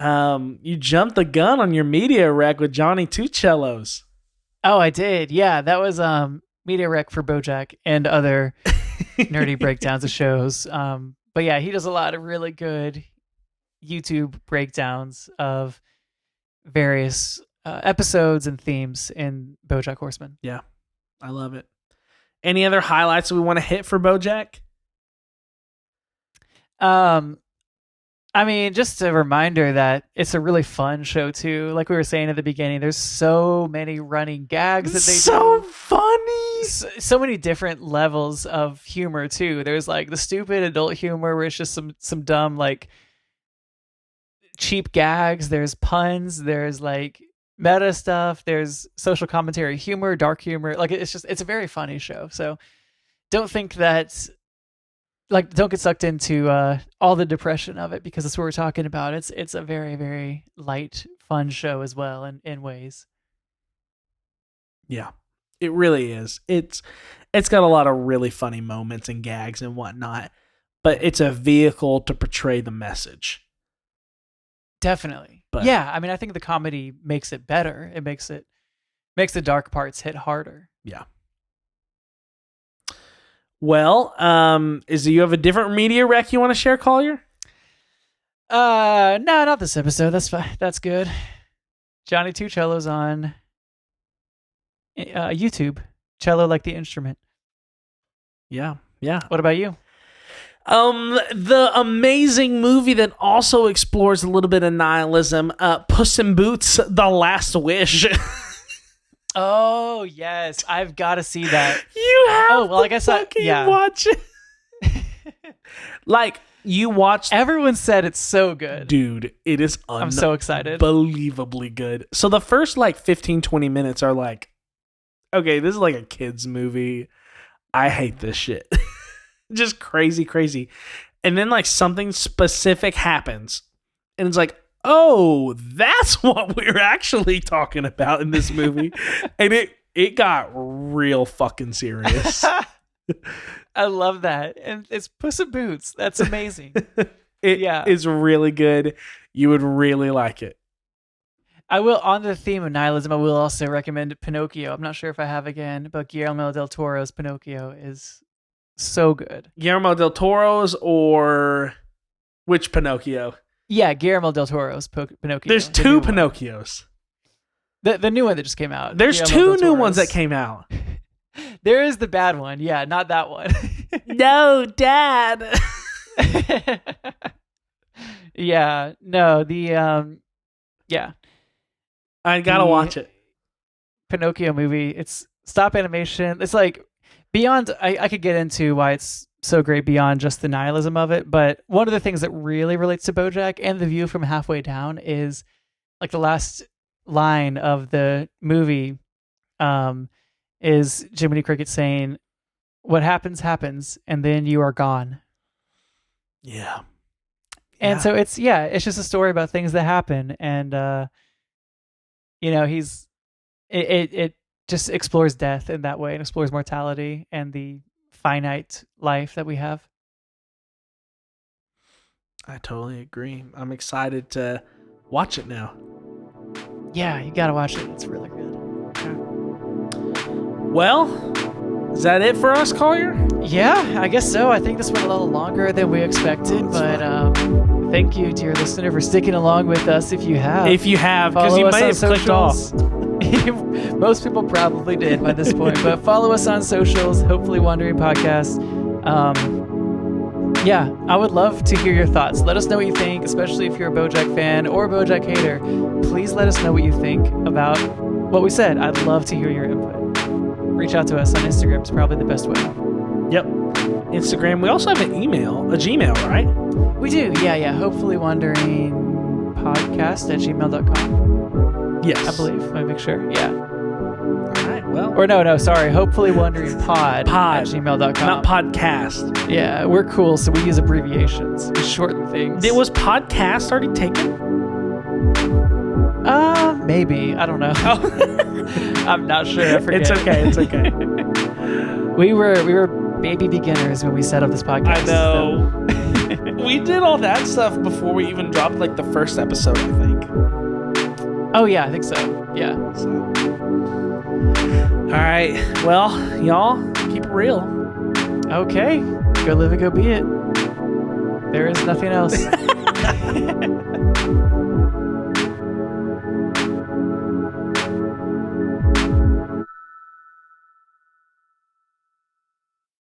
You jumped the gun on your media rec with Johnny Two Cellos. Oh, I did. Yeah, that was media rec for Bojack and other nerdy breakdowns of shows. But yeah, he does a lot of really good YouTube breakdowns of various episodes and themes in Bojack Horseman. Yeah, I love it. Any other highlights we want to hit for Bojack? I mean, just a reminder that it's a really fun show too. Like we were saying at the beginning, there's so many running gags that they do. So funny. So many different levels of humor too. There's like the stupid adult humor where it's just some dumb like cheap gags. There's puns. There's like meta stuff. There's social commentary humor, dark humor. Like it's a very funny show. So don't think that. Like, don't get sucked into all the depression of it, because that's what we're talking about. It's a very, very light, fun show as well in ways. Yeah, it really is. It's got a lot of really funny moments and gags and whatnot, but it's a vehicle to portray the message. Definitely. But, yeah, I mean, I think the comedy makes it better. It makes the dark parts hit harder. Yeah. Well, do you have a different media rec you want to share, Collier? No, not this episode. That's fine. That's good. Johnny Two Cellos on YouTube. Cello like the instrument. Yeah, yeah. What about you? The amazing movie that also explores a little bit of nihilism, Puss in Boots: The Last Wish. Oh yes, I've got to see that. You have I guess watch it. Like, you watched. Everyone said it's so good. Dude, it is I'm so excited. Unbelievably good. So the first 15-20 minutes are like, okay, this is like a kid's movie. I hate this shit. Just crazy. And then something specific happens. And it's like, oh, that's what we're actually talking about in this movie. And it got real fucking serious. I love that. And it's Puss in Boots. That's amazing. It is really good. You would really like it. I will, on the theme of nihilism, I will also recommend Pinocchio. I'm not sure if I have again, but Guillermo del Toro's Pinocchio is so good. Guillermo del Toro's, or which Pinocchio? Yeah, Guillermo del Toro's Pinocchio. There's two Pinocchios. The new one that just came out. There's two new ones that came out. There is the bad one. Yeah, not that one. No, Dad. Yeah, no, yeah. I gotta watch it. Pinocchio movie. It's stop animation. It's like beyond. I could get into why it's so great beyond just the nihilism of it, but one of the things that really relates to Bojack and the view from halfway down is like the last line of the movie is Jiminy Cricket saying, "What happens happens, and then you are gone." Yeah. And so it's just a story about things that happen, and it just explores death in that way and explores mortality and the finite life that we have. I totally agree. I'm excited to watch it now. Yeah, you gotta watch it. It's really good. Well, is that it for us, Collier? Yeah, I guess so. I think this went a little longer than we expected, but thank you, dear listener, for sticking along with us. If you have, Because you follow us might on have clicked off. socials. Most people probably did by this point, but follow us on socials. Hopefully, Wandering Podcast. Yeah, I would love to hear your thoughts. Let us know what you think, especially if you're a Bojack fan or a Bojack hater. Please let us know what you think about what we said. I'd love to hear your input. Reach out to us on Instagram. It's probably the best way. Yep. Instagram. We also have an email, a Gmail, right? We do. Yeah. Hopefully Wandering Podcast at gmail.com. Yes. I believe. Let me make sure. Yeah. All right. Well. Or no, sorry. Hopefully Wandering Pod at gmail.com. Not podcast. Yeah, we're cool, so we use abbreviations. We shorten things. Was podcast already taken? Maybe. I don't know. I'm not sure. I forget. It's okay. We were baby beginners when we set up this podcast. I know. We did all that stuff before we even dropped like the first episode, I think. Oh yeah, I think so. Yeah. So. All right. Well, y'all, keep it real. Okay. Go live and go be it. There is nothing else.